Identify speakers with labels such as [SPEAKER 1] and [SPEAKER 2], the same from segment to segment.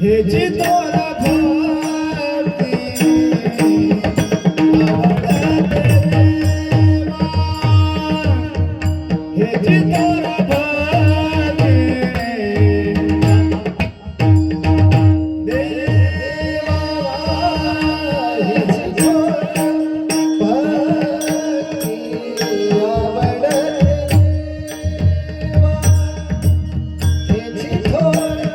[SPEAKER 1] हे जी तोरा भक्ती आवडते देवा, हे जी तोरा भक्ती देवा, हे जी तोरा भक्ती आवडते देवा, हे जी तोरा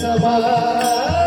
[SPEAKER 2] समाधान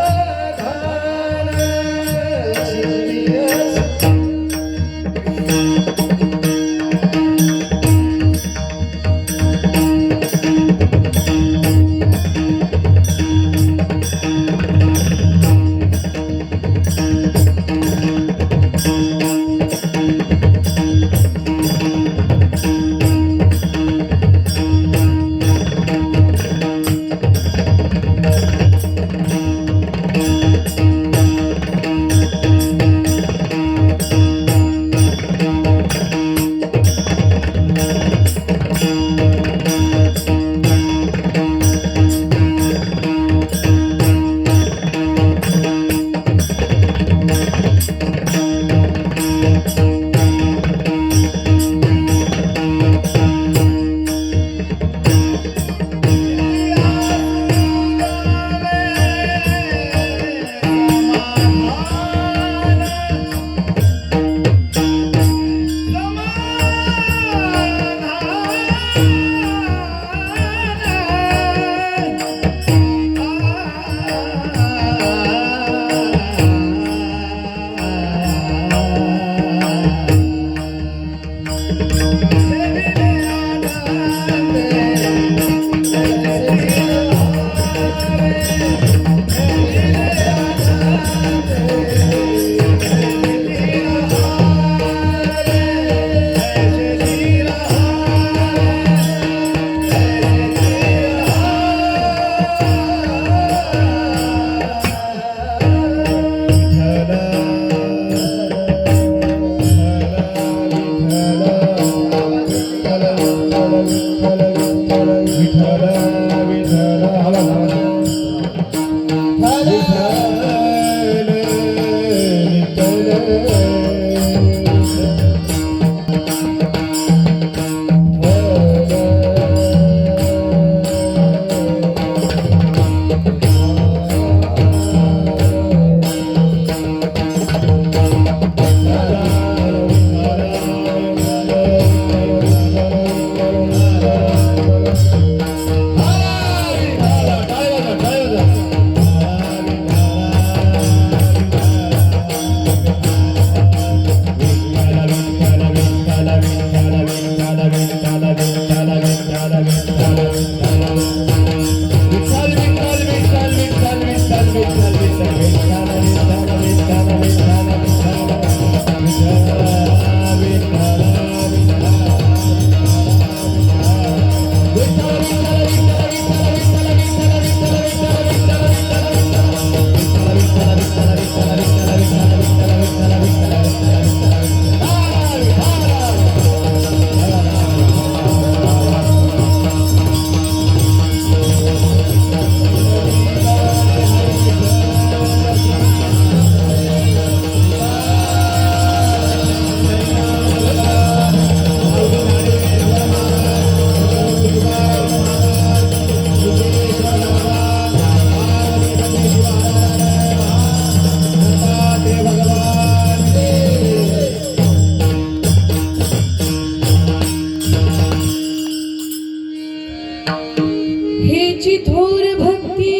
[SPEAKER 2] हेची थोर भक्ती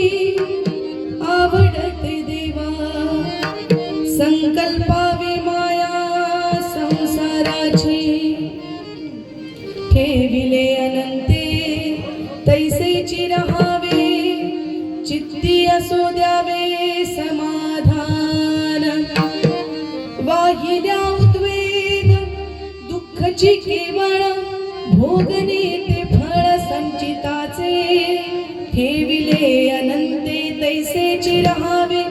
[SPEAKER 2] आवडते देवा, संकल्पावे माया संसाराची, ठेविले अनंते तैसेची रहावे, चित्ती असो द्यावे समाधान, वाहिल्या उद्वेग दुःखची केवळ, भोगणे ते फळ संचिताचे, ठेविले अनंते तैसेची रहावे,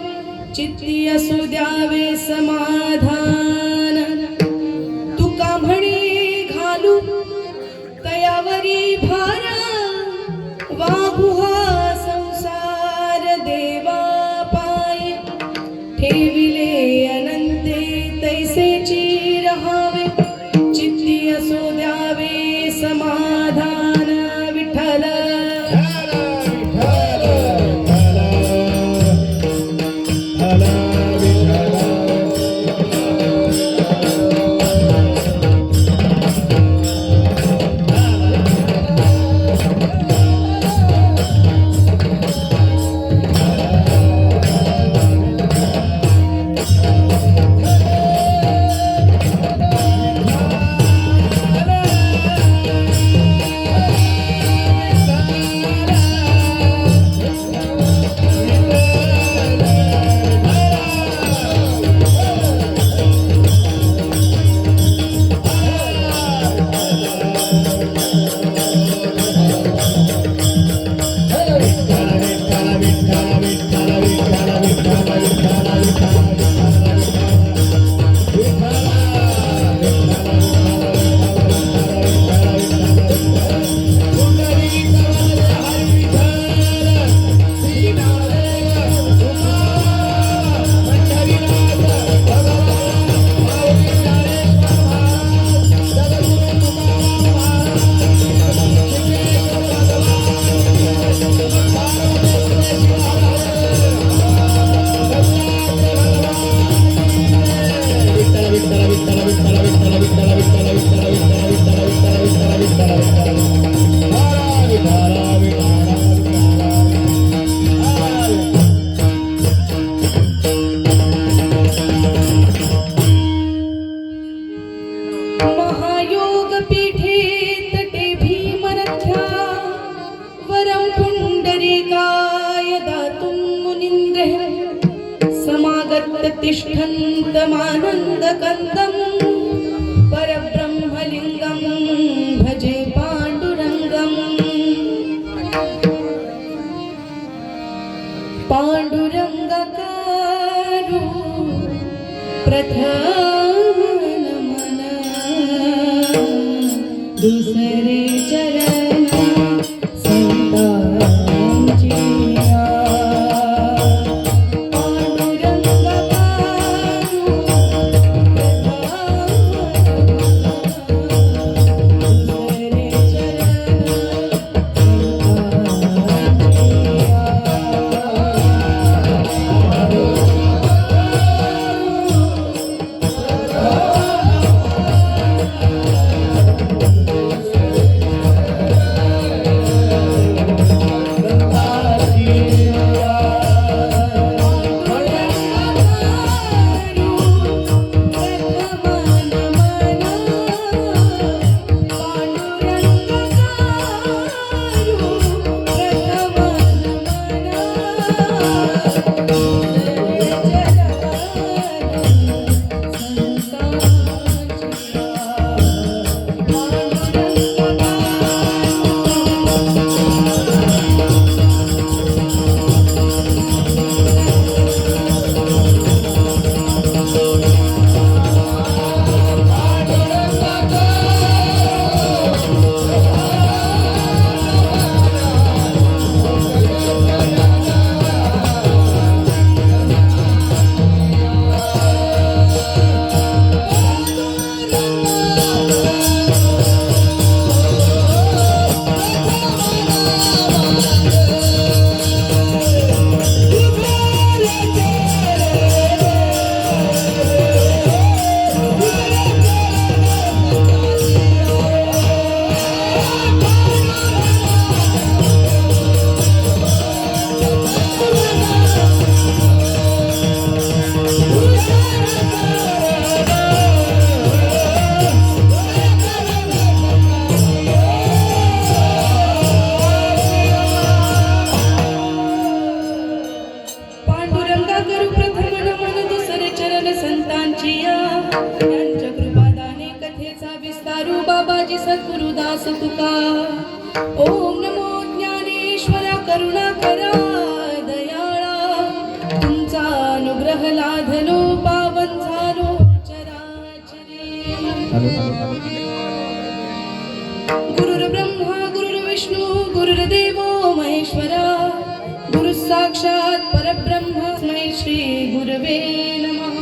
[SPEAKER 2] चित्ती असो द्यावे समाधान, तुका म्हणे घालू तयावरी भार, वाहू हा संसार देवा पाय, ठेविले अनंते तैसेची रहावे, चित्ती असो द्यावे समाधान. विठ्ठल महायोग पीठे तटे भीमरथ्या, वरं पुंडरीकाय दातुं मुनीन्द्रे, समागत्य तिष्ठन्तमानन्दकन्दं, परब्रह्मलिङ्गं भजे पाण्डुरङ्गम्. पाण्डुरङ्गकारू प्रथम नमन, दुसरे चरण संतांची. पांडुरंगकारू दुसरे चरण संतांची. करुणा करा दयाळा तुमचा अनुग्रह लाधलो पावन झालो चराचरी गुरुर्ब्रह्मा गुरुर्विष्णू गुरुर्देव महेश्वरा गुरु साक्षात परब्रह्म तस्मै श्री गुरवे नमः.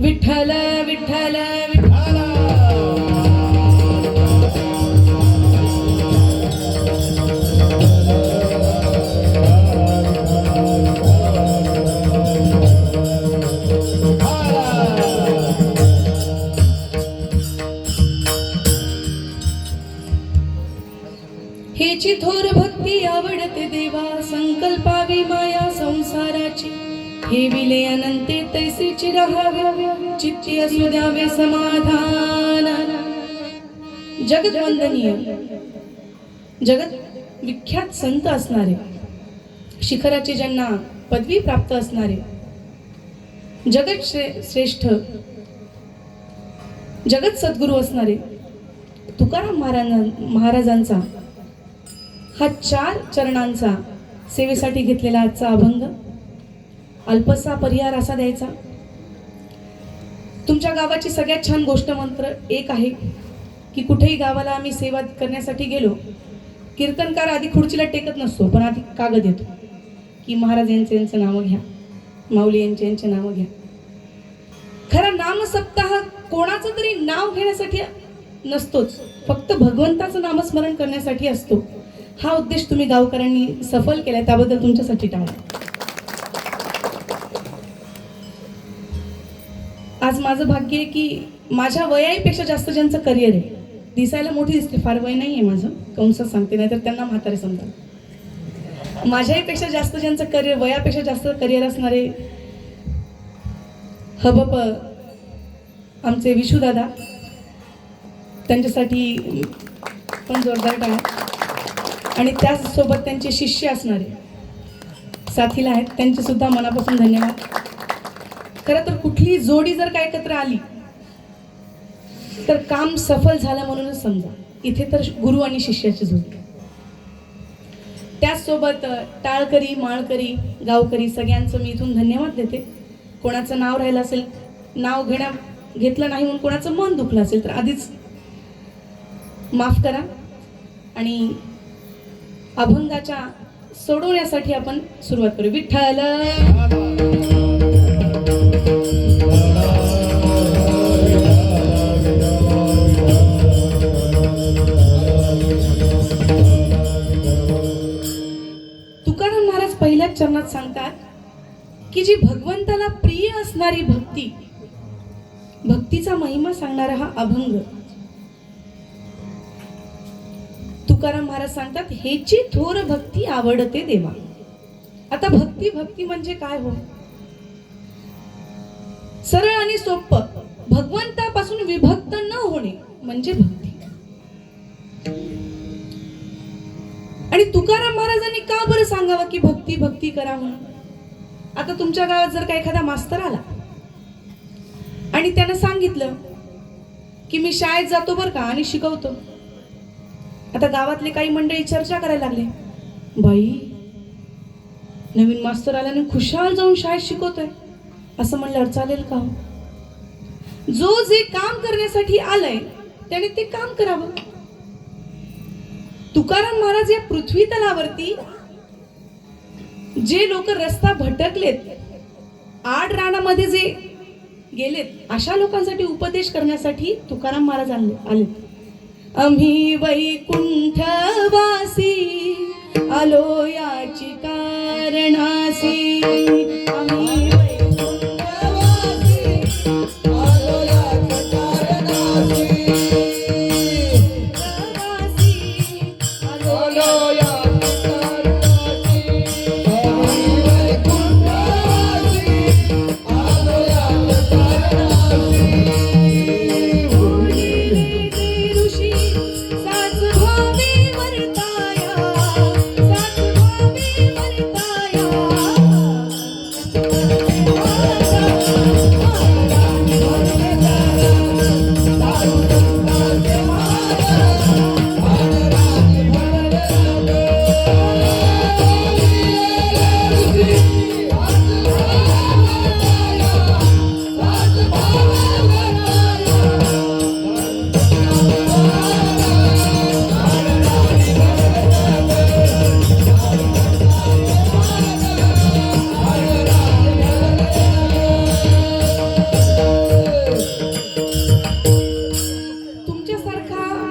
[SPEAKER 2] विठ्ठल विठ्ठल विठ्ठल हेची थोर भक्ती आवडते देवा संकल्पावी माया संसाराची हे विले अनंते तैसीची राहावे चित्ती असू द्यावे समाधान. जगत वंदनीय जगत विख्यात संत असणारे शिखराचे ज्यांना पदवी प्राप्त असणारे जगत श्रेष्ठ जगत सद्गुरू असणारे तुकाराम महाराजांचा हा 4 चरणांचा सेवेसाठी घेतलेला आजचा अभंग अल्पसा परिहार असा द्यायचा. तुमच्या गावाची सगळ्यात छान गोष्ट मंत्र एक आहे की कुठेही गावाला आम्ही सेवा करण्यासाठी गेलो कीर्तनकार आधी खुर्चीला टेकत नसतो पण आधी कागद येतो की महाराज यांचे नावं घ्या माऊली यांचे नावं घ्या. खरा नाम सप्ताह कोणाचं तरी नाव घेण्यासाठी नसतोच फक्त भगवंताचं नामस्मरण करण्यासाठी असतो. हा उद्देश तुम्ही गावकऱ्यांनी सफल केलाय त्याबद्दल तुमच्यासाठी टाळा. आज माझं भाग्य आहे की माझ्या वयापेक्षा जास्त ज्यांचं करिअर आहे दिसायला मोठी दिसते फार वय नाही आहे माझं कंसात सांगते नाही तर त्यांना म्हातारे समजा माझ्यापेक्षा जास्त ज्यांचं करिअर वयापेक्षा जास्त करिअर असणारे हबप आमचे विशुदादा त्यांच्यासाठी पण जोरदार टाळा. आणि त्याचसोबत त्यांचे शिष्य असणारे साथीला आहेत त्यांचे सुद्धा मनापासून धन्यवाद. खरं तर कुठली जोडी जर काय एकत्र आली तर काम सफल झालं म्हणूनच समजा. इथे तर गुरु आणि शिष्याची जोडी. त्याचसोबत टाळकरी माळकरी गावकरी सगळ्यांचं मी इथून धन्यवाद देते. कोणाचं नाव राहिलं असेल नाव घेतलं नाही म्हणून कोणाचं मन दुखलं असेल तर आधीच माफ करा. आणि अभंगाच्या सोडवण्यासाठी आपण सुरुवात करू. विठ्ठल तुकाराम महाराज पहिल्याच चरणात सांगतात की जी भगवंताला प्रिय असणारी भक्ती भक्तीचा महिमा सांगणारा हा अभंग. तुकाराम महाराज सांगतात हेची थोर भक्ती आवडते देवा. आता भक्ती म्हणजे काय हो? सरळ आणि सोपं भगवंतापासून विभक्त न होणे म्हणजे भक्ती. आणि तुकाराम महाराजांनी का बरं सांगावं की भक्ती करा म्हणून? आता तुमच्या गावात जर का एखादा मास्तर आला आणि त्यानं सांगितलं की मी शाळेत जातो बरं का आणि शिकवतो. आता गावातले काही मंडळी चर्चा करायला लागले, बाई नवीन मास्तर आल्याने खुशाल जाऊन शाळेत शिकवतोय असं म्हणल्यावर चालेल का? जो जे काम करण्यासाठी आलंय त्याने ते काम करावं. तुकाराम महाराज या पृथ्वी तलावरती जे लोक रस्ता भटकलेत आड रानामध्ये जे गेलेत अशा लोकांसाठी उपदेश करण्यासाठी तुकाराम महाराज आले. आम्ही वैकुंठवासी आलो याची कारणासी. आम्ही वैकुंठवासी आलो याची कारणासी.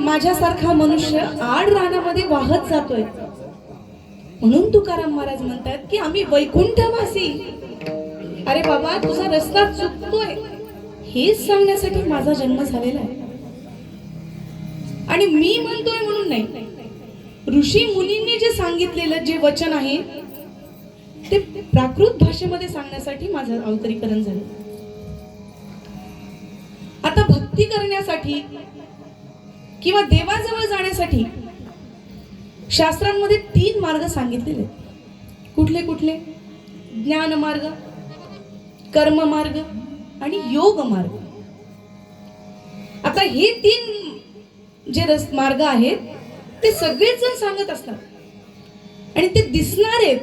[SPEAKER 2] माझ्यासारखा मनुष्य आड रानामध्ये वाहत जातोय. म्हणून तुकाराम महाराज म्हणतात की आम्ही वैकुंठवासी. अरे बाबा, तुझा रस्ता चुकतोय हेच सांगण्यासाठी माझा जन्म झालेला आहे. आणि मी म्हणतोय म्हणून नाही, ऋषी मुनींनी जे सांगितलेलं जे वचन आहे ते प्राकृत भाषेमध्ये सांगण्यासाठी माझं अवतरीकरण झालं. आता भक्ती करण्यासाठी किंवा देवाजवळ जाण्यासाठी शास्त्रांमध्ये 3 मार्ग सांगितलेले. कुठले कुठले? ज्ञान मार्ग, कर्म मार्ग आणि योग मार्ग. आता हे 3 जे मार्ग आहेत ते सगळेच जण सांगत असतात आणि ते दिसणार आहेत.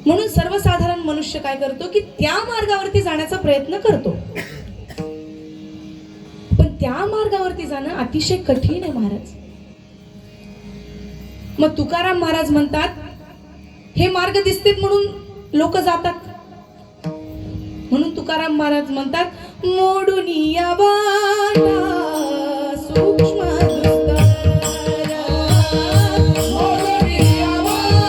[SPEAKER 2] म्हणून सर्वसाधारण मनुष्य काय करतो की त्या मार्गावरती जाण्याचा प्रयत्न करतो. पण त्या मार्गावरती जाणं अतिशय कठीण आहे महाराज. मग तुकाराम महाराज म्हणतात हे मार्ग दिसतेत म्हणून लोक जातात. म्हणून तुकाराम महाराज म्हणतात मोडून या वाटा सूक्ष्म दुस्तारा, मोडून या वाटा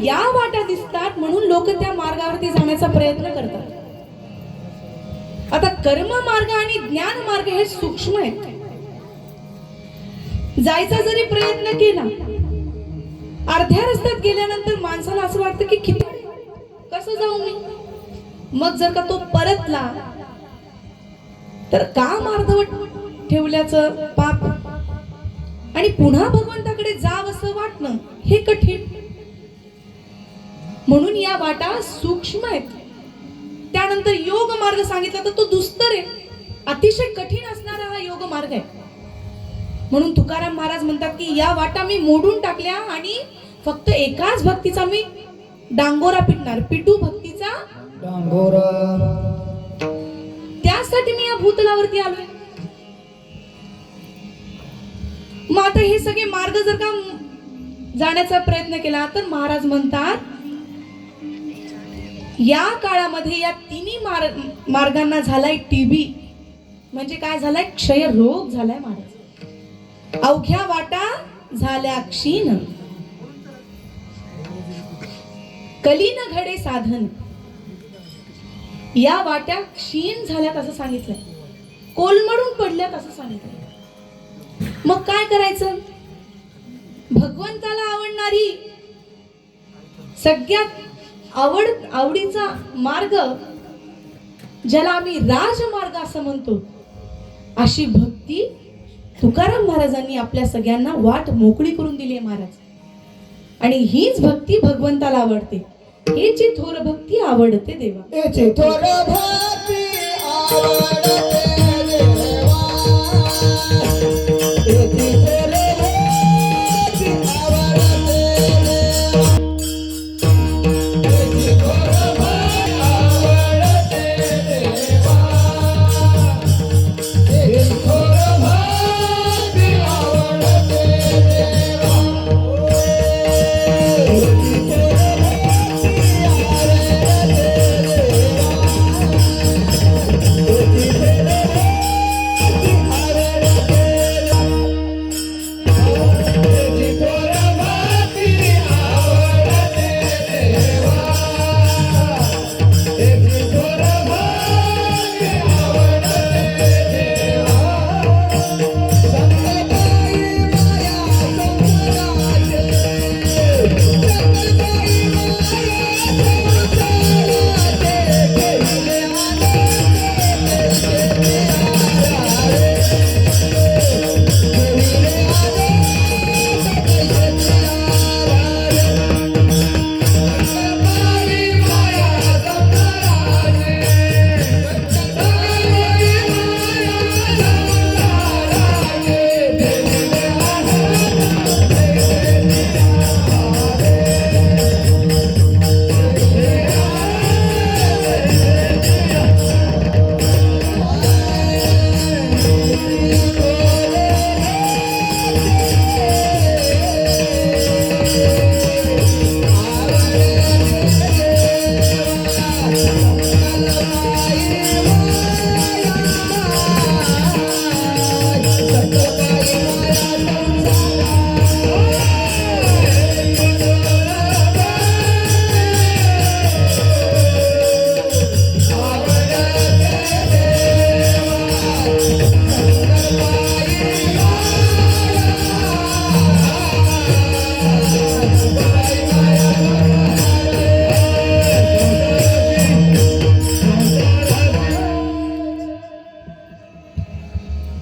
[SPEAKER 2] या वाटा दिसतात म्हणून लोक त्या मार्गावरती जाण्याचा प्रयत्न करतात. आता कर्म मार्ग आणि ज्ञान मार्ग हे सूक्ष्म आहेत. जायचा जरी प्रयत्न केला, अर्ध्या रस्त्यात गेल्यानंतर माणसाला असं वाटतं की किती कसं जाऊ मी. मग जर का तो परतला तर काम अर्धवट ठेवल्याचं पाप आणि पुन्हा भगवंताकडे जावं असं वाटणं हे कठीण. म्हणून या वाटा सूक्ष्म आहेत. त्यानंतर योग मार्ग सांगितला तर तो दुस्तर आहे, अतिशय कठीण असणारा हा योग मार्ग आहे. म्हणून तुकाराम महाराज म्हणतात की या वाटा मी मोडून टाकल्या आणि फक्त एकाच भक्तीचा मी डांगोरा पिटणार, पिटू भक्तीचा
[SPEAKER 1] डांगोरा.
[SPEAKER 2] त्यासाठी मी या भूतलावरती आलोय. मग आता हे सगळे मार्ग जर का जाण्याचा प्रयत्न केला तर महाराज म्हणतात या काळामध्ये या तिन्ही मार्गांना झालाय टीबी, म्हणजे काय झालाय, क्षय रोग झालाय महाराज. अवघ्या वाटा झाल्या क्षीण, कलीन घडे साधन. या वाट्या क्षीण झाल्यात असं सांगितलंय, कोलमडून पडल्यात असं सांगितलंय. मग काय करायचं? भगवंताला आवडणारी सगळ्यात आवडीचा मार्ग, ज्याला आम्ही राजमार्ग असं म्हणतो, अशी भक्ती तुकाराम महाराजांनी आपल्या सगळ्यांना वाट मोकळी करून दिली आहे महाराज. आणि हीच भक्ती भगवंताला आवडते. हेची थोर भक्ती आवडते देवा.
[SPEAKER 1] याची थोर भक्ती आवडते देवा. याची थोर भक्ती आवडते देवा. याची थोर भक्ती आवडते देवा. याची थोर भक्ती आवडते देवा. याची थोर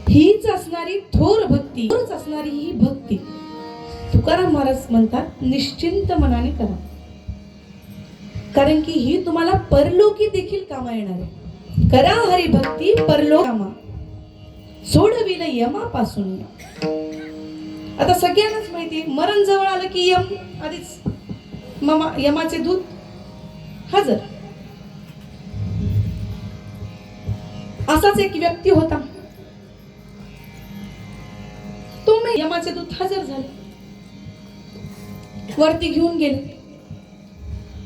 [SPEAKER 2] हीच असणारी थोर भक्ती, थोरच असणारी ही भक्ती. तुकाराम महाराज म्हणतात निश्चिंत मनाने करा, कारण की ही तुम्हाला परलोकी देखील कामा येणार आहे. करा हरी भक्ती परलोक कामा, सोडविल यमापासून या. आता सगळ्यांनाच माहिती आहे, मरण जवळ आलं की यम आधीच यमाचे दूत हजर. असाच एक व्यक्ती होता, तो मी यमाचे दूत हजर झाले, वरती घेऊन गेले.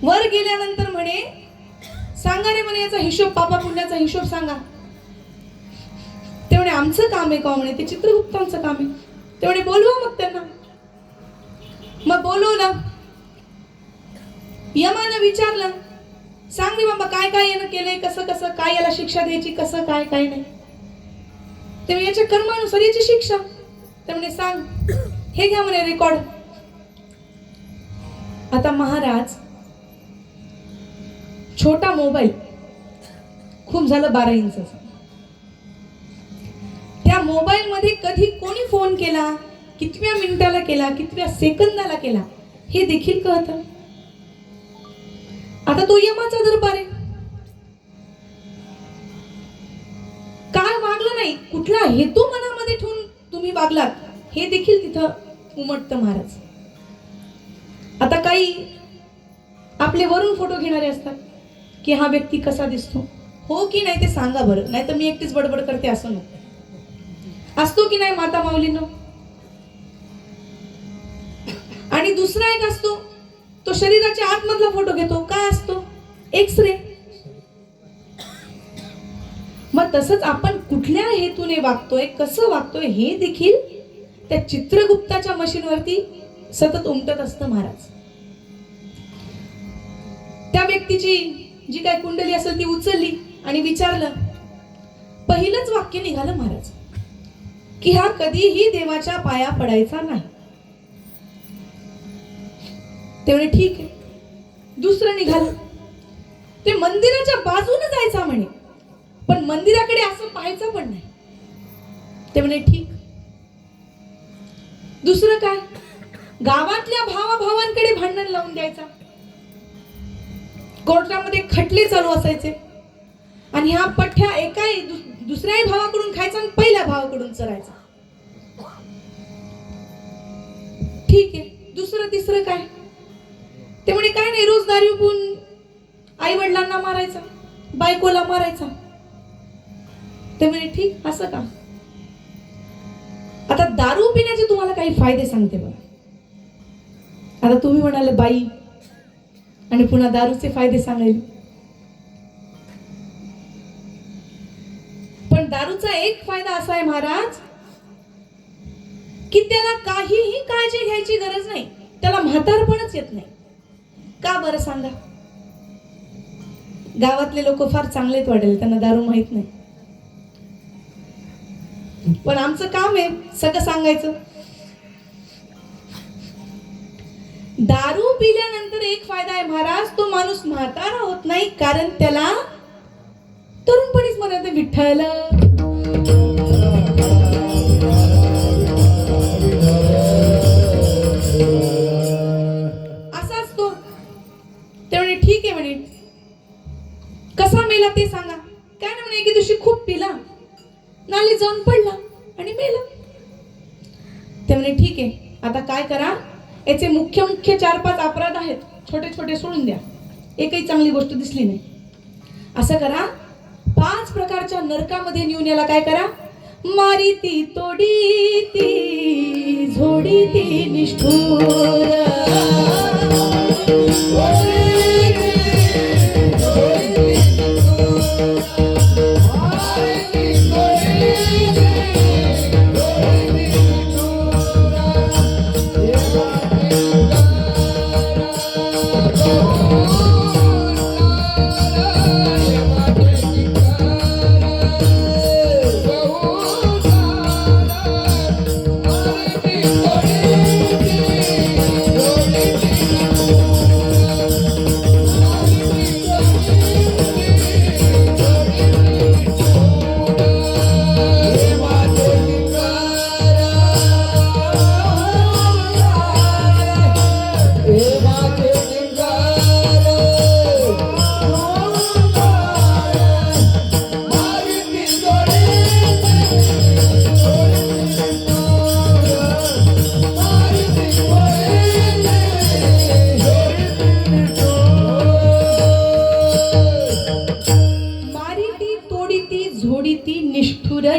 [SPEAKER 2] वर गेल्यानंतर म्हणे सांगा रे म्हणे याचा हिशोब, पापा पुण्याचा हिशोब सांगा. ते म्हणे आमचं काम आहे का म्हणे, ते चित्रगुप्तांचं काम आहे. ते म्हणे बोलवा मग त्यांना. मग बोलवलं, यमानं विचारलं सांग रे बाबा काय काय यानं केलंय, कसं कसं काय याला शिक्षा द्यायची, कसं काय काय नाही. ते याच्या कर्मानुसार याची शिक्षा. ते म्हणे सांग, हे घ्या म्हणे रेकॉर्ड. आता महाराज छोटा मोबाईल, खूप झालं 12 इंचाचा, त्या मोबाईल मध्ये कधी कोणी फोन केला, कितव्या मिनिटाला केला, कितव्या सेकंदाला केला हे देखील कळतं. आता तो यमाचा दरबार आहे, काय वागलं नाही, कुठला हेतू मनामध्ये ठेवून तुम्ही वागलात हे देखील तिथं उमटतं महाराज. आता काही आपले वरून फोटो घेणारे असतात की हा व्यक्ती कसा दिसतो, हो की नाही ते सांगा बरं, नाही तर मी एकटीच बडबड करते असं नको. असतो की नाही माता माऊलींनो. आणि दुसरा एक असतो तो शरीराच्या आतमधला फोटो घेतो, काय असतो, एक्सरे. मग तसंच आपण कुठल्या हेतूने वागतोय, कसं वागतोय हे देखील त्या चित्रगुप्ताच्या मशीनवरती सतत उमटत असतं महाराज. त्या व्यक्तीची जी काय कुंडली असेल ती उचलली आणि विचारलं. पहिलंच वाक्य निघालं महाराज की हा कधीही देवाच्या पाया पडायचा नाही. ते म्हणे ठीक आहे. दुसरं निघालं, ते मंदिराच्या बाजूने जायचा म्हणे, पण मंदिराकडे असं पाहायचं पण नाही. ते म्हणे ठीक. दुसरं काय, गावातल्या भावाभावांकडे भांडण लावून द्यायचा. कोर्टामध्ये खटले चालू असायचे आणि ह्या पठ्ठ्या दुसऱ्याही भावाकडून खायचा आणि पहिल्या भावाकडून चरायचा. ठीक आहे, दुसरं तिसरं काय? ते म्हणे काय नाही, रोज दारू पिऊन आई वडिलांना मारायचा, बायकोला मारायचा. ते म्हणे ठीक, असं का? आता दारू पिण्याचे तुम्हाला काही फायदे सांगते बघा. आता तुम्ही म्हणाले बाई आणि पुन्हा दारूचे फायदे सांगेल. पण दारूचा एक फायदा असा आहे महाराज की त्याला काहीही काळजी घ्यायची गरज नाही, त्याला म्हातारपणच येत नाही. का बरं सांगा? गावातले लोक फार चांगलेच वाटेल, त्यांना दारू माहित नाही. पण आमचं काम आहे सगळं सांगायचं. दारू पिल्यानंतर एक फायदा आहे महाराज, तो माणूस म्हातारा होत नाही, कारण त्याला तरुणपणीच म्हणत विठ्ठल. असा असतो. ते म्हणे ठीक आहे म्हणे, कसा मेला ते सांगा. काय ना म्हणे, एके दिवशी खूप पिला, नाली जाऊन पडला आणि मेला. ते म्हणे ठीक आहे, आता काय करा, याचे मुख्य 4-5 अपराध आहेत, छोटे छोटे सोडून द्या, एकही चांगली गोष्ट दिसली नाही. असं करा, 5 प्रकारच्या नरकामध्ये नेऊन याला काय करा, मारी ती तोडी ती झोडी ती निष्ठुर.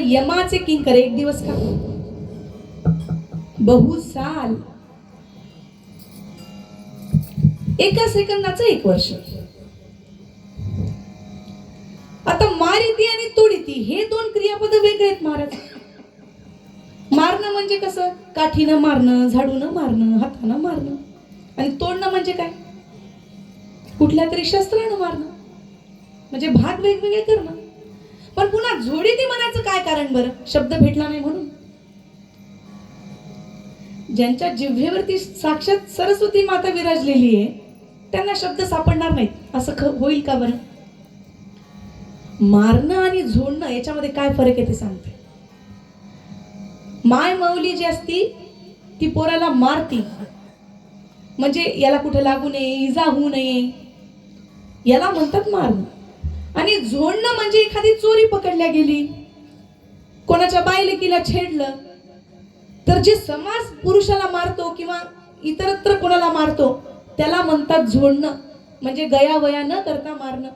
[SPEAKER 2] यमाचे किंकर एक दिवस का बहु साल, एका सेकंदाचं 1 वर्ष. आता मारिती आणि तोडीती हे 2 क्रियापद वेगळे आहेत महाराज. मारणं म्हणजे कसं, काठीनं मारणं, झाडूनं मारणं, हातानं मारणं. आणि तोडणं म्हणजे काय, कुठल्या तरी शस्त्रानं मारणं, म्हणजे भाग वेगवेगळे करणं. पण पुन्हा झोडीती म्हणायचं काय कारण बरं? शब्द भेटला नाही म्हणून. ज्यांच्या जिव्हेवरती साक्षात सरस्वती माता विराजलेली आहे त्यांना शब्द सापडणार नाहीत, असं होईल का बरं? मारणं आणि झोडणं याच्यामध्ये काय फरक आहे ते सांगते. माय मौली जी असती ती पोराला मारती, म्हणजे याला कुठे लागू नये, इजा होऊ नये, याला म्हणतात मारणं. आणि झोडणं म्हणजे एखादी चोरी पकडल्या गेली, कोणाच्या बायलेकीला छेडलं, तर जे समाज पुरुषाला मारतो किंवा इतरत्र कोणाला मारतो त्याला म्हणतात झोडणं, म्हणजे गयावया न करता मारणं.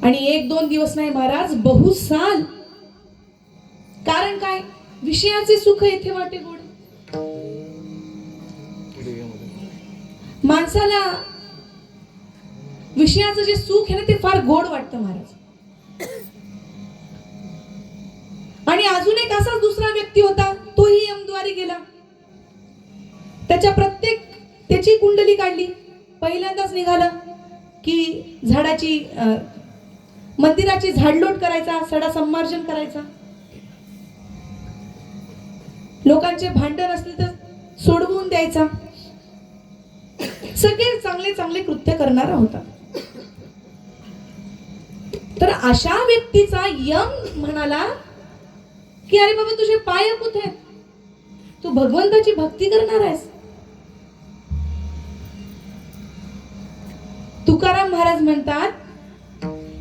[SPEAKER 2] आणि 1-2 दिवस नाही महाराज, बहु साल. कारण काय, विषयाचे सुख येथे वाटे गोड. माणसाला विषयाचं जे सुख आहे ना ते फार गोड वाटतं महाराज. आणि अजून एक असाच दुसरा व्यक्ती होता, तोही यमद्वारी गेला. त्याची कुंडली काढली, पहिल्यांदाच निघालं की मंदिराची झाडलोट करायचा, सडा संमार्जन करायचा, लोकांचे भांडण असले तर सोडवून द्यायचा, सगळे चांगले चांगले कृत्य करणारा होता. तर अशा व्यक्तीचा यम म्हणाला की अरे बाबा तुझे पाय कुठे आहेत, तू भगवंताची भक्ती करणार आहेस, तुकाराम महाराज म्हणतात,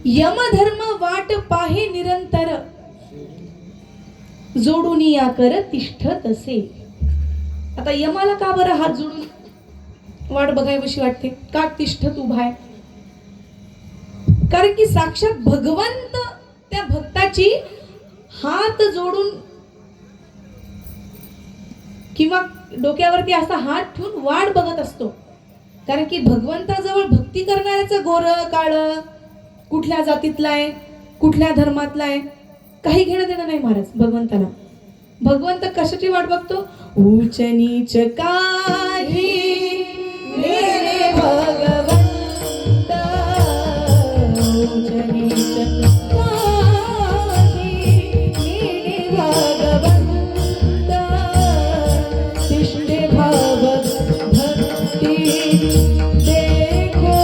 [SPEAKER 2] यमधर्म वाट पाहे निरंतर, जोडून या कर तिष्ठत असे. आता यमाला का बरं हात जोडून वाट बघावीशी वाटते, का तिष्ठत उभा आहे? कारण की साक्षात भगवंत त्या भक्ताची हात जोडून किंवा डोक्यावरती असा हात ठेवून वाट बघत असतो. कारण की भगवंताजवळ भक्ती करणाऱ्याचं गोरं काळ, कुठल्या जातीतला आहे, कुठल्या धर्मातला आहे, काही घेणं देणं नाही महाराज भगवंताला. भगवंत कशाची वाट बघतो? ऊच नीच काही मेरे भगवंत, ऊच नीच काही मेरे भगवंत, तिष्ठे भाव भक्ती देखो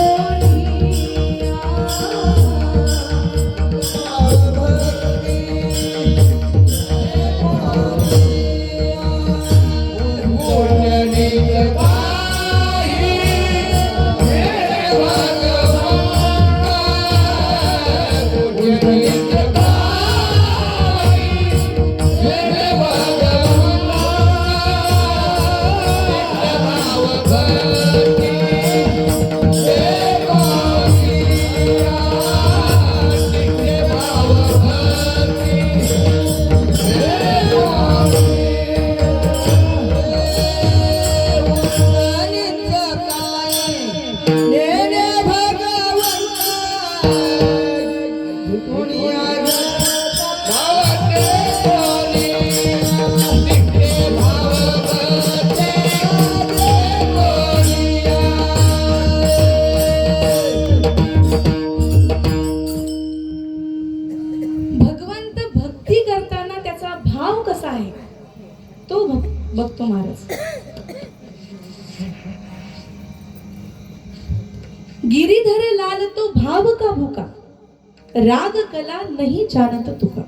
[SPEAKER 2] भगवंत भक्ती करताना त्याचा भाव कसा आहे तो बघतो महाराज. गिरीधर लाल तो भाव का भूका, राग कला नाही जानत तुका.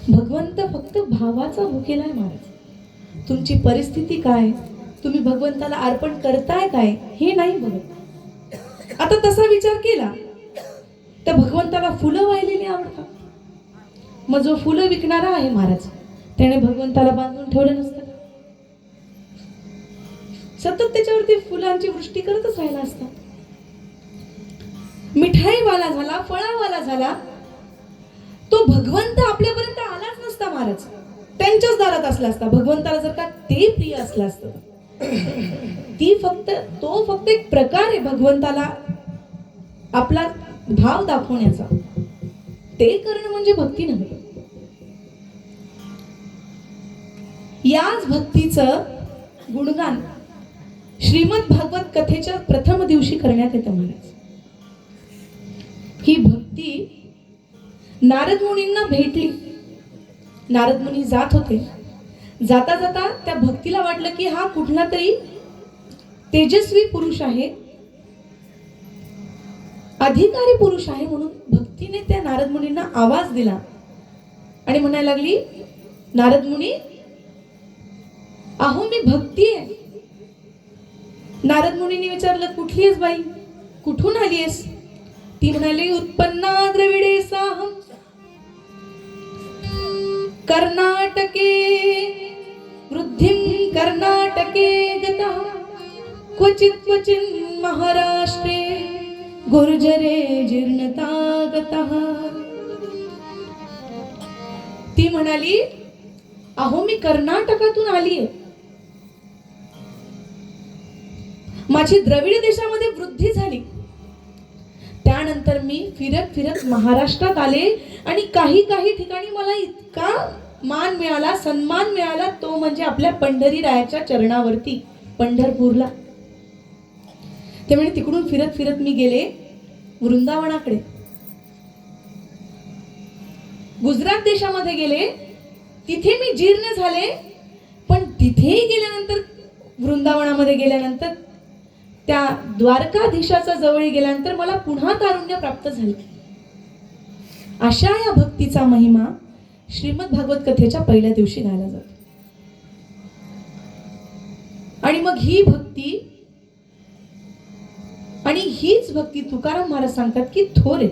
[SPEAKER 2] भगवंत फक्त भावाचा भुकेला आहे महाराज. तुमची परिस्थिती काय, तुम्ही भगवंताला अर्पण करताय काय, हे नाही बघत. आता तसा विचार केला तर भगवंताला फुलं वाहिलेली आवडतात. मग जो फुलं विकणारा आहे महाराज, त्याने भगवंताला बांधून ठेवलं नसतं, सतत त्याच्यावरती फुलांची वृष्टी करतच राहिला असता. मिठाईवाला झाला, फळावाला झाला, तो भगवंत आपल्यापर्यंत आलाच नसता महाराज. त्यांच्याच दारात असला असता. भगवंताला जर का ते प्रिय असलं असतं, तो फक्त एक प्रकार आहे भगवंताला आपला भाव दाखवण्याचा. ते करणं म्हणजे भक्ती नव्हे. याच भक्तीचं गुणगान श्रीमद भागवत कथेच्या प्रथम दिवशी करण्यात येतं महाराज. ही भक्ती नारद मुनींना भेटली. नारद मुनी जात होते. जाता जाता त्या भक्तीला वाटलं की हा कुठला तरी तेजस्वी पुरुष आहे, अधिकारी पुरुष आहे. म्हणून भक्तीने त्या नारद मुनींना आवाज दिला आणि म्हणायला लागली, नारद मुनी, अहो मी भक्ती आहे. नारद मुनींनी विचारलं, कुठली आहेस बाई, कुठून आली आहेस? ती म्हणाली, उत्पन्ना द्रविडे साहम कर्नाटके वृद्धिं कर्नाटके गतः क्वचित् क्वचिन् महाराष्ट्रे गुर्जरे जीर्णता गतः. ती म्हणाली, अहो मी कर्नाटकातून आलीये. माझी द्रविड देशामध्ये वृद्धी झाली. त्यानंतर मी फिरत फिरत महाराष्ट्रात आले आणि काही काही ठिकाणी मला इतका मान मिळाला, सन्मान मिळाला, तो म्हणजे आपल्या पंढरी रायाच्या चरणावरती, पंढरपूरला. त्यामुळे तिकडून फिरत फिरत मी गेले वृंदावनाकडे. गुजरात देशामध्ये गेले, तिथे मी जीर्ण झाले. पण तिथेही गेल्यानंतर, वृंदावनामध्ये गेल्यानंतर, त्या द्वारकाधीशाच्या जवळ गेल्यानंतर मला पुन्हा तारुण्य प्राप्त झाले. अशा या भक्तीचा महिमा श्रीमद भागवत कथेच्या पहिल्या दिवशी गायला जातो. आणि मग ही भक्ती आणि हीच भक्ती तुकाराम महाराज सांगतात की थोर आहे.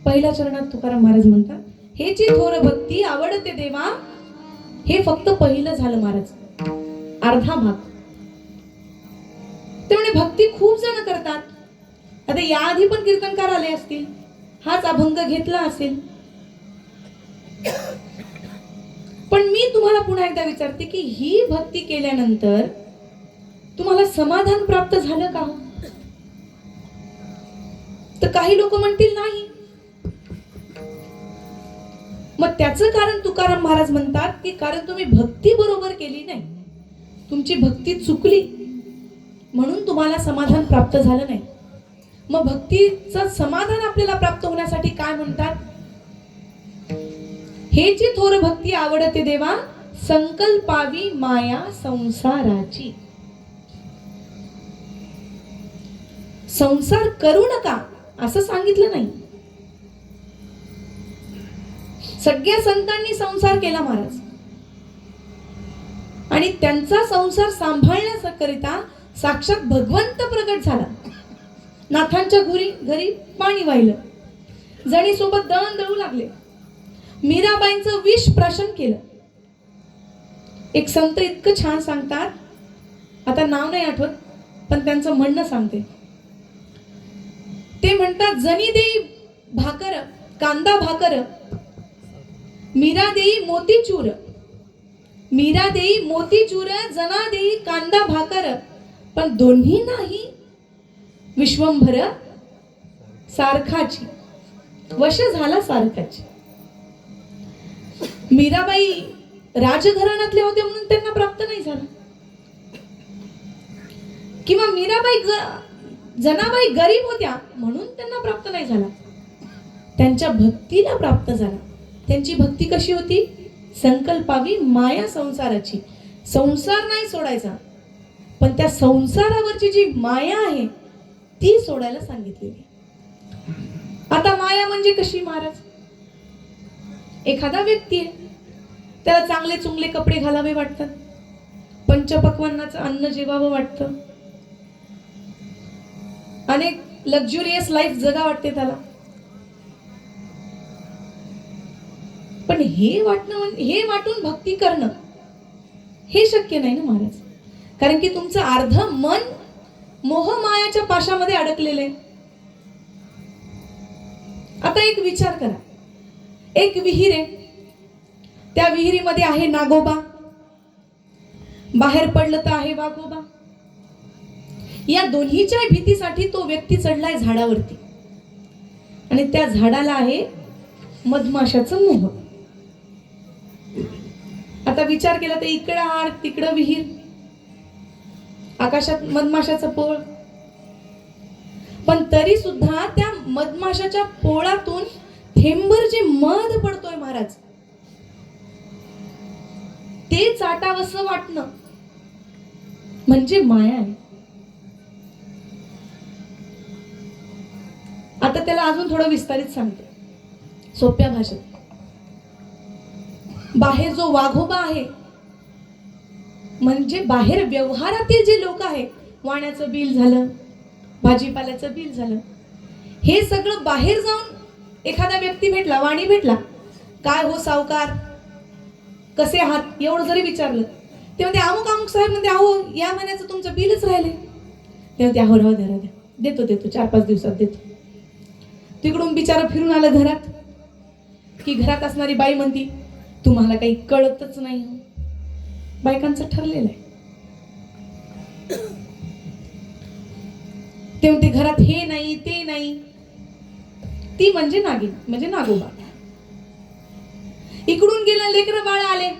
[SPEAKER 2] पहिल्या चरणात तुकाराम महाराज म्हणतात, हे जी थोर भक्ती आवडते देवा, हे फक्त पहिलं झालं महाराज, अर्धा भाग. ते म्हणजे भक्ती खूप जण करतात. आता याआधी पण कीर्तनकार आले असतील, हाच अभंग घेतला असेल. पण मी तुम्हाला पुन्हा एकदा विचारते की ही भक्ती केल्यानंतर तुम्हाला समाधान प्राप्त झालं का? तर काही लोक म्हणतील नाही. मग त्याचं कारण तुकाराम महाराज म्हणतात की कारण तुम्ही भक्ती बरोबर केली नाही, तुमची भक्ती चुकली, म्हणून तुम्हाला समाधान प्राप्त झालं नाही. मग भक्तीचं समाधान आपल्याला प्राप्त होण्यासाठी काय म्हणतात? हे जी थोर भक्ती आवडते देवा, संकल्पावी माया संसाराची. संसार करू नका असं सांगितलं नाही. सगळ्या संतांनी संसार केला महाराज, आणि त्यांचा संसार सांभाळण्याकरिता साक्षात भगवंत प्रकट झाला. नाथांच्या घरी पाणी वाहिलं, जणी सोबत दळण दळू लागले, मीराबाईंचं विष प्राशन केलं. एक संत इतकं छान सांगतात, आता नाव नाही आठवत पण त्यांचं म्हणणं सांगते. ते म्हणतात, जणी देई भाकर कांदा भाकर, मीरा देई मोतीचूर, मीरा देई मोतीचूर, जना देई कांदा भाकर, पण दोन्ही नाही विश्वंभर सारखाची, वश झाला सारखाची. मीराबाई राजघराण्यातल्या होत्या म्हणून त्यांना प्राप्त नाही झालं, किंवा मीराबाई जनाबाई गरीब होत्या म्हणून त्यांना प्राप्त नाही झाला. त्यांच्या भक्तीला प्राप्त झाला. त्यांची भक्ती कशी होती? संकल्पावी माया संसाराची. संसार नाही सोडायचा, पण त्या संसारावरची जी माया आहे ती सोडायला सांगितलेली. आता माया म्हणजे कशी महाराज? एखादा व्यक्ती आहे, त्याला चांगले चुंगले कपडे घालावे वाटतात, पंचपक्वान्नाचं अन्न जेवावं वाटतं, अनेक लक्झुरियस लाईफ जगा वाटते त्याला. पण हे वाटून भक्ती करणं हे शक्य नाही ना महाराज, कारण की तुमचं अर्ध मन मोहमायाच्या पाशामध्ये अडकलेलं आहे. आता एक विचार करा, एक विहीर आहे, त्या विहिरीमध्ये आहे नागोबा, बाहेर पडलं तर आहे वाघोबा. या दोन्हीच्या भीतीसाठी तो व्यक्ती चढलाय झाडावरती, आणि त्या झाडाला आहे मधमाशाचं मोह. आता विचार केला तर इकडं आड तिकडं विहीर, आकाशात मधमाशाचं पोळ, पण तरी सुद्धा त्या मधमाशाच्या पोळातून थेंबर जे मध पडतोय महाराज, ते चाटावंसं वाटणं म्हणजे माया आहे. आता त्याला अजून थोडं विस्तारित सांगते सोप्या भाषेत. बाहेर जो वाघोबा आहे, म्हणजे बाहेर व्यवहारातील जे लोक आहेत, वाण्याचं बिल झालं, भाजीपाल्याचं बिल झालं, हे सगळं बाहेर जाऊन एखादा व्यक्ती भेटला, वाणी भेटला, काय हो सावकार कसे आहात एवढं जरी विचारलं, ते म्हणते अमुक अमुक साहेब म्हणते, अहो या महिन्याचं तुमचं बिलच राहिले. ते म्हणते अहो राहू द्या देतो 4-5 दिवसात देतो. तिकडून बिचारा फिरून आलं घरात, की घरात असणारी बाई म्हणती तुम्हाला काही कळतच नाही. बायकांचं ठरलेलं आहे. ते म्हणते घरात हे नाही ते नाही. ती म्हणजे नागिन, म्हणजे नागोबा. इकडून गेलं, लेकरं बाळ आले,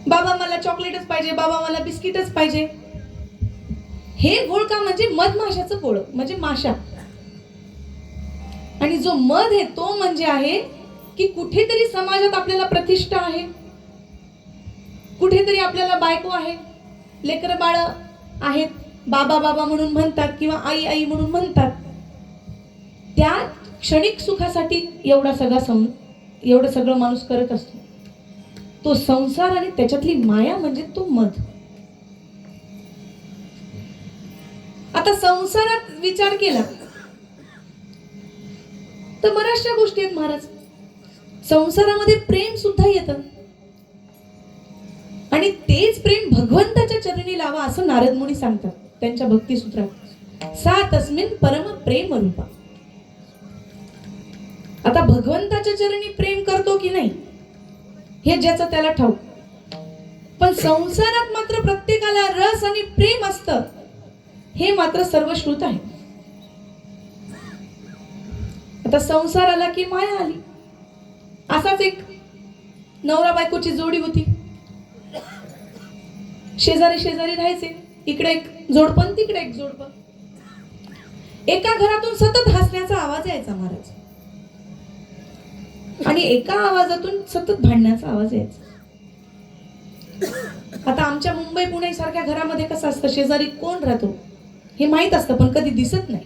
[SPEAKER 2] बाबा मला चॉकलेटच पाहिजे, बाबा मला बिस्किटच पाहिजे. हे घोळका म्हणजे मधमाशाचं पोळ, म्हणजे माशा. आणि जो मध आहे तो म्हणजे आहे की कुठेतरी समाजात आपल्याला प्रतिष्ठा आहे, कुठेतरी आपल्याला बायको आहे, लेकरं बाळ आहेत, बाबा बाबा म्हणून म्हणतात किंवा आई आई म्हणून म्हणतात. त्या क्षणिक सुखासाठी एवढं सगळं माणूस करत असतो. तो संसार आणि त्याच्यातली माया म्हणजे तो मध. आता संसारात विचार केला तर बऱ्याचशा गोष्टी आहेत महाराज. संसारामध्ये प्रेम सुद्धा येतं आणि तेच प्रेम भगवंताच्या चरणी लावा असं नारद मुनी सांगतात त्यांच्या भक्ती सूत्रात. सा तस्मिन परम प्रेम रूपा. आता भगवंताच्या चरणी प्रेम करतो की नाही हे ज्याचं त्याला ठाऊक, पण संसारात मात्र प्रत्येकाला रस आणि प्रेम असतं हे मात्र सर्वश्रुत आहे. आता संसार आला की माया आली. असाच एक नवरा बायकोची जोडी होती. शेजारी शेजारी राहायचे. इकडे एक जोडपं तिकडे एक जोडपं. एका घरातून सतत हसण्याचा आवाज यायचा महाराज आणि एका आवाजातून सतत भांडण्याचा आवाज यायचा. आता आमच्या मुंबई पुणे सारख्या घरामध्ये कसं असतं, शेजारी कोण राहतो हे माहित असतं पण कधी दिसत नाही.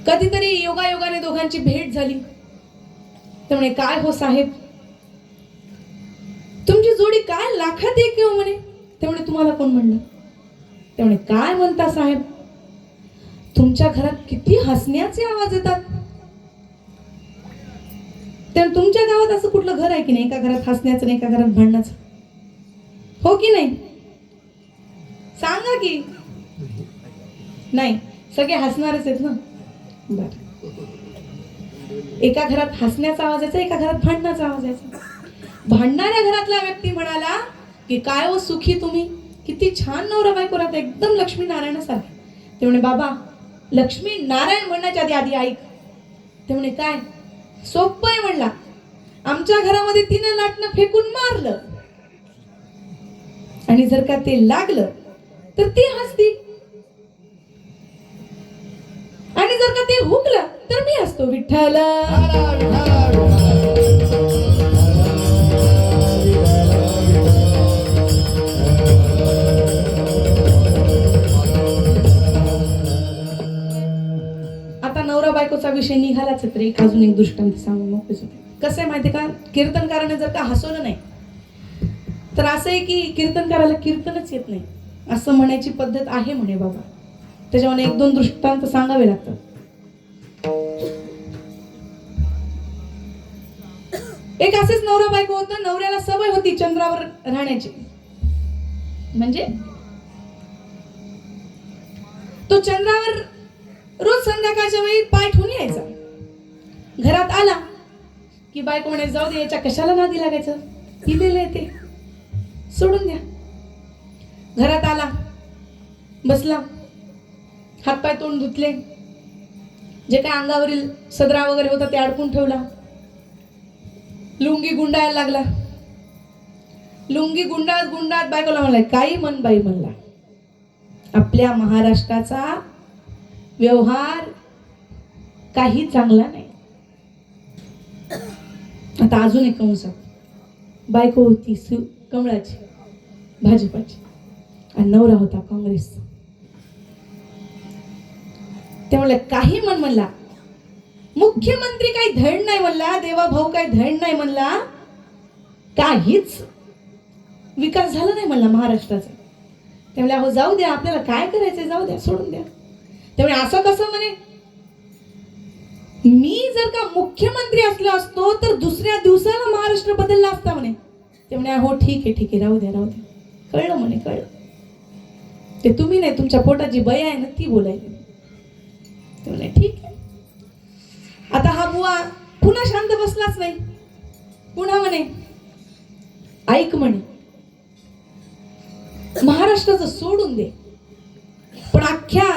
[SPEAKER 2] कधीतरी योगायोगाने दोघांची भेट झाली तर म्हणे, काय हो साहेब तुमची जोडी काय लाखात एक हो म्हणे. ते म्हणे, तुम्हाला कोण म्हणलं. ते म्हणे, काय म्हणता साहेब तुमच्या घरात किती हसण्याचे आवाज येतात. तर तुमच्या गावात असं कुठलं घर आहे की नाही एका घरात हसण्याचं आणि एका घरात भांडण्याचं, हो की नाही सांगा की. नाही सगळे हसणारच आहेत ना. बर, एका घरात हसण्याचा आवाज यायचा, एका घरात भांडण्याचा आवाज यायचा. भांडणाऱ्या घरातला व्यक्ती म्हणाला की काय हो सुखी तुम्ही, किती छान नवरा बायको राहता, एकदम लक्ष्मी नारायणासारखे. ते म्हणे, बाबा लक्ष्मी नारायण म्हणण्याच्या आधी आधी ऐक. ते म्हणे, काय सोपं आहे म्हणला. आमच्या घरामध्ये तिने लाटणं फेकून मारलं आणि जर का ते लागलं तर ती हसती आणि जर का ते हुकलं तर मी हसतो. विठ्ठल आता नवरा बायकोचा विषय निघालाच तर एक अजून एक दृष्टांत सांगून मोकळीच होते. कसं आहे माहितीये का, कीर्तनकाराने जर का हसवलं नाही तर असं आहे की कीर्तनकाराला कीर्तनच येत नाही असं म्हणायची पद्धत आहे म्हणे बाबा. त्याच्यामुळे एक दोन दृष्टांत सांगावे लागतात. एक असेच नवरा बायको होतं. नवऱ्याला सवय होती चंद्रावर राहण्याची, म्हणजे तो चंद्रावर रोज संध्याकाळच्या वेळी पाय ठेवून यायचा. घरात आला की बायको म्हणे, जाऊ दे याच्या कशाला नादी लागायचं, दिलेलं आहे ते सोडून द्या. घरात आला, बसला, हातपाय तोंड धुतले, जे काय अंगावरील सदरा वगैरे होता ते अडकून ठेवला, लुंगी गुंडायला लागला. लुंगी गुंडात गुंडात बायकोला म्हणला, काही मन बाई म्हणला, आपल्या महाराष्ट्राचा व्यवहार काही चांगला नाही. आता अजून एक कंसात बायको होती कमळाची भाजपाची आणि नवरा होता काँग्रेसचा. ते म्हणलं, काही मन म्हणला, मुख्यमंत्री काही धड नाही म्हणला, देवा भाऊ काही धड नाही म्हणला, काहीच विकास झाला नाही म्हणला महाराष्ट्राचा. ते म्हणले, अहो जाऊ द्या, आपल्याला काय करायचंय, जाऊ द्या, सोडून द्या. त्यामुळे असं कसं म्हणे, मी जर का मुख्यमंत्री असलो असतो तर दुसऱ्या दिवसाला महाराष्ट्र बदलला असता म्हणे. ते म्हणे, हो ठीक आहे राहू द्या राहू द्या. कळलं म्हणे, कळलं. ते तुम्ही नाही, तुमच्या पोटाची बया आहे ना ती बोलायची. ते म्हणे, ठीक आहे. आता हा बुवा पुन्हा शांत बसलाच नाही. पुन्हा म्हणे, ऐक म्हणे, महाराष्ट्राचं सोडून दे, पण अख्ख्या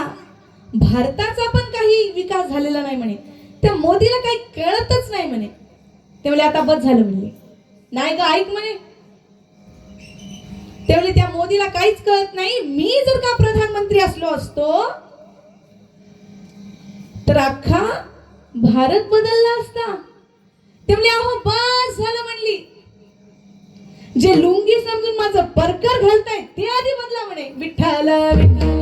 [SPEAKER 2] भारताचा पण काही विकास झालेला नाही म्हणे. त्या मोदीला काही कळतच नाही म्हणे. ते म्हणले, आता बस झालं म्हणले. नाही ग, ऐक म्हणे. ते म्हणले, त्या मोदीला काहीच कळत नाही. मी जर का प्रधानमंत्री असलो असतो तर अख्खा भारत बदलला असता. ते म्हणले, अहो बस झालं म्हणली. जे लुंगी समजून माझं परकर घालताय ते आधी बदला म्हणे. विठ्ठल विठ्ठल.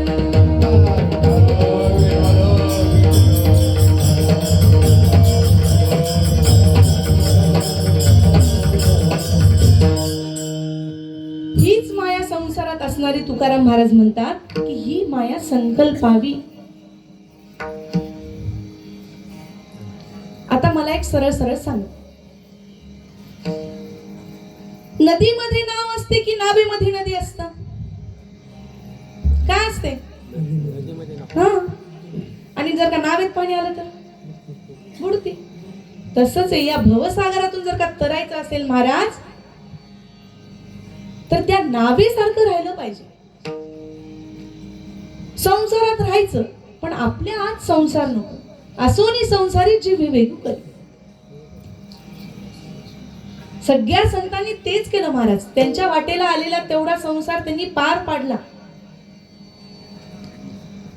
[SPEAKER 2] हीच माया संसारात असणारी चरणामध्ये तुकाराम महाराज म्हणतात की ही माया संकल्पावी. आता मला एक सरळ सरळ सांग, नदीमध्ये नाव असते की नावेमध्ये नदी असतं? काय असते? हा. आणि जर का नावेत पाणी आलं तर बुडते. तसंच आहे, या भवसागरातून जर का तरायचं असेल महाराज, तर त्या नावेसारखं राहिलं पाहिजे. संसारात राहायचं, पण आपल्या आत संसार नको. असोनी संसारी जीव वेगू करी. सगळ्या संतांनी तेच केलं महाराज. त्यांच्या वाटेला आलेला तेवढा संसार त्यांनी पार पाडला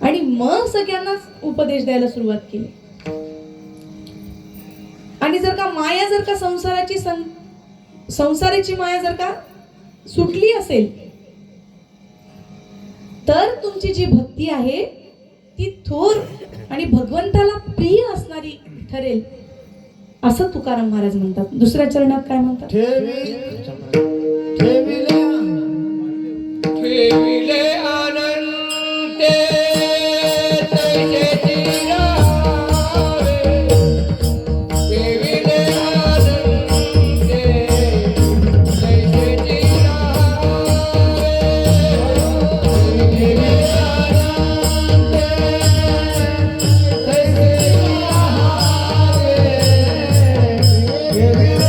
[SPEAKER 2] आणि मग सगळ्यांनाच उपदेश द्यायला सुरुवात केली. आणि जर का माया, जर का संसाराची माया जर का सुटली असेल, तर तुमची जी भक्ती आहे ती थोर आणि भगवंताला प्रिय असणारी ठरेल, असं तुकाराम महाराज म्हणतात. दुसऱ्या चरणात काय म्हणतात?
[SPEAKER 1] ठेविले अनंते तैसेची राहावे. ठेविले अनंते तैसेची राहावे. ठेविले अनंते तैसेची राहावे. ठेविले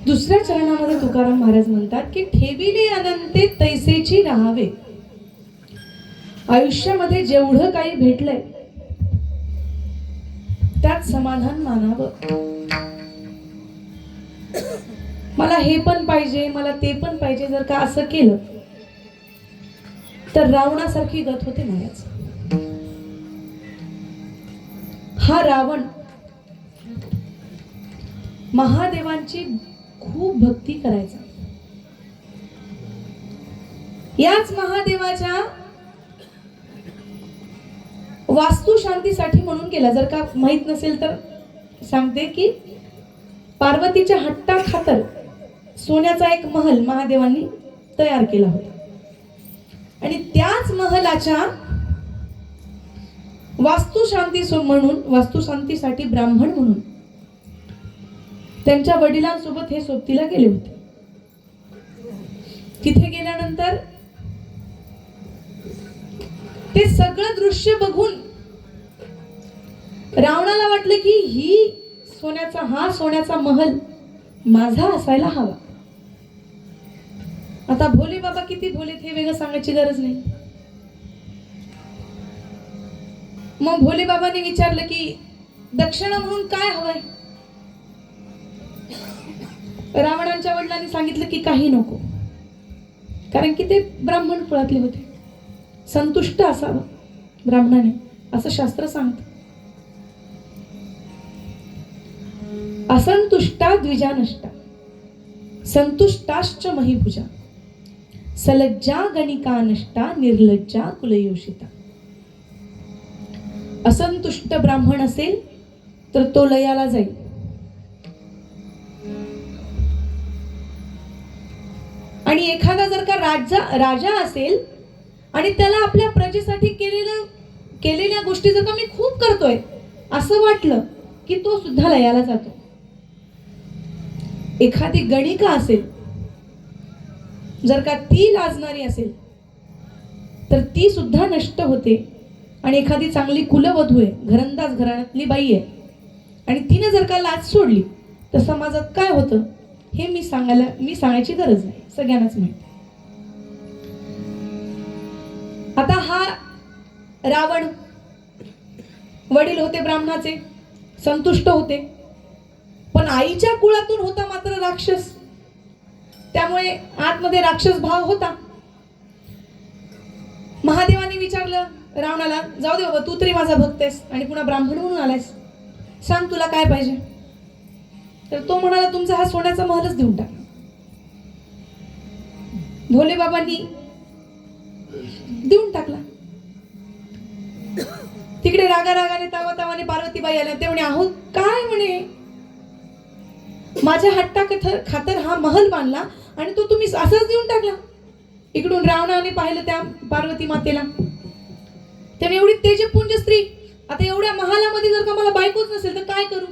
[SPEAKER 2] दुसऱ्या चरणामध्ये तुकाराम महाराज म्हणतात की ठेविले अनंते तैसेची राहावे. आयुष्यामध्ये जेवढं काही भेटलंय त्यात समाधान मानावं. मला हे पण पाहिजे, मला ते पण पाहिजे, जर का असं केलं तर रावणासारखी गत होते मायाच. हा रावण महादेवांची खूप भक्ती करायचा. याच महादेवाच्या वास्तू शांतीसाठी म्हणून केला. जर का माहित नसेल तर सांगते की पार्वतीच्या हट्टा खातर सोन्याचा एक महल महादेवांनी तयार केला होता आणि त्याच महलाच्या वास्तुशांतीसाठी ब्राह्मण म्हणून त्यांच्या वडिलांसोबत हे सोबतीला गेले होते. तिथे गेल्यानंतर ते सगळं दृश्य बघून रावणाला वाटलं की हा सोन्याचा महल माझा असायला हवा. आता भोले बाबा किती भोलेत हे वेगळं सांगायची गरज नाही. मग भोले बाबांनी विचारलं की दक्षिणा म्हणून काय हवंय. रावणांच्या वडिलांनी सांगितलं की काही नको, कारण की ते ब्राह्मण कुळातले होते. संतुष्ट असावं ब्राह्मणाने, असं शास्त्र सांगतं. असंतुष्टा द्विजा नष्टा संतुष्टाश्च महीभुजा सलज्जा गणिका नष्टा निर्लज्जा कुलयोषिता. असंतुष्ट ब्राह्मण असेल तर तो लयाला जाईल. आणि एखादा जर का राजा असेल आणि त्याला आपल्या प्रजेसाठी केलेल्या गोष्टी जर का मी खूप करतोय असं वाटलं की तो सुद्धा लयाला जातो. एखादी गणिका असेल, जर का ती लाजणारी असेल तर ती सुद्धा नष्ट होते. आणि एखादी चांगली कुलवधू आहे, घरंदाज घराण्यातली बाई आहे, आणि तिने जर का लाज सोडली तर समाजात काय होतं हे मी सांगायची गरज नाही, सगळ्यांनाच माहिती. आता हा रावण, वडील होते ब्राह्मणाचे, संतुष्ट होते, पण आईच्या कुळातून होता मात्र राक्षस, त्यामुळे आतमध्ये राक्षस भाव होता. महादेवाने विचारलं रावणाला, जाऊ दे बाबा, तू तरी माझा भक्त आहेस आणि पुन्हा ब्राह्मण म्हणून आलायस, सांग तुला काय पाहिजे. तर तो म्हणाला, तुमचा हा सोन्याचा महलच देऊन टाका. भोले बाबांनी देऊन टाकला. तिकडे रागाने तावाने पार्वतीबाई आल्या. ते म्हणे, अहो काय म्हणे, माझ्या हट्टा खातर हा महल बांधला आणि तो तुम्ही असाच देऊन टाकला. इकडून रावणाने पाहिलं त्या पार्वती मातेला. त्याने एवढी तेजपुंज स्त्री, आता एवढ्या महालामध्ये जर का मला बायकोच नसेल तर काय करू.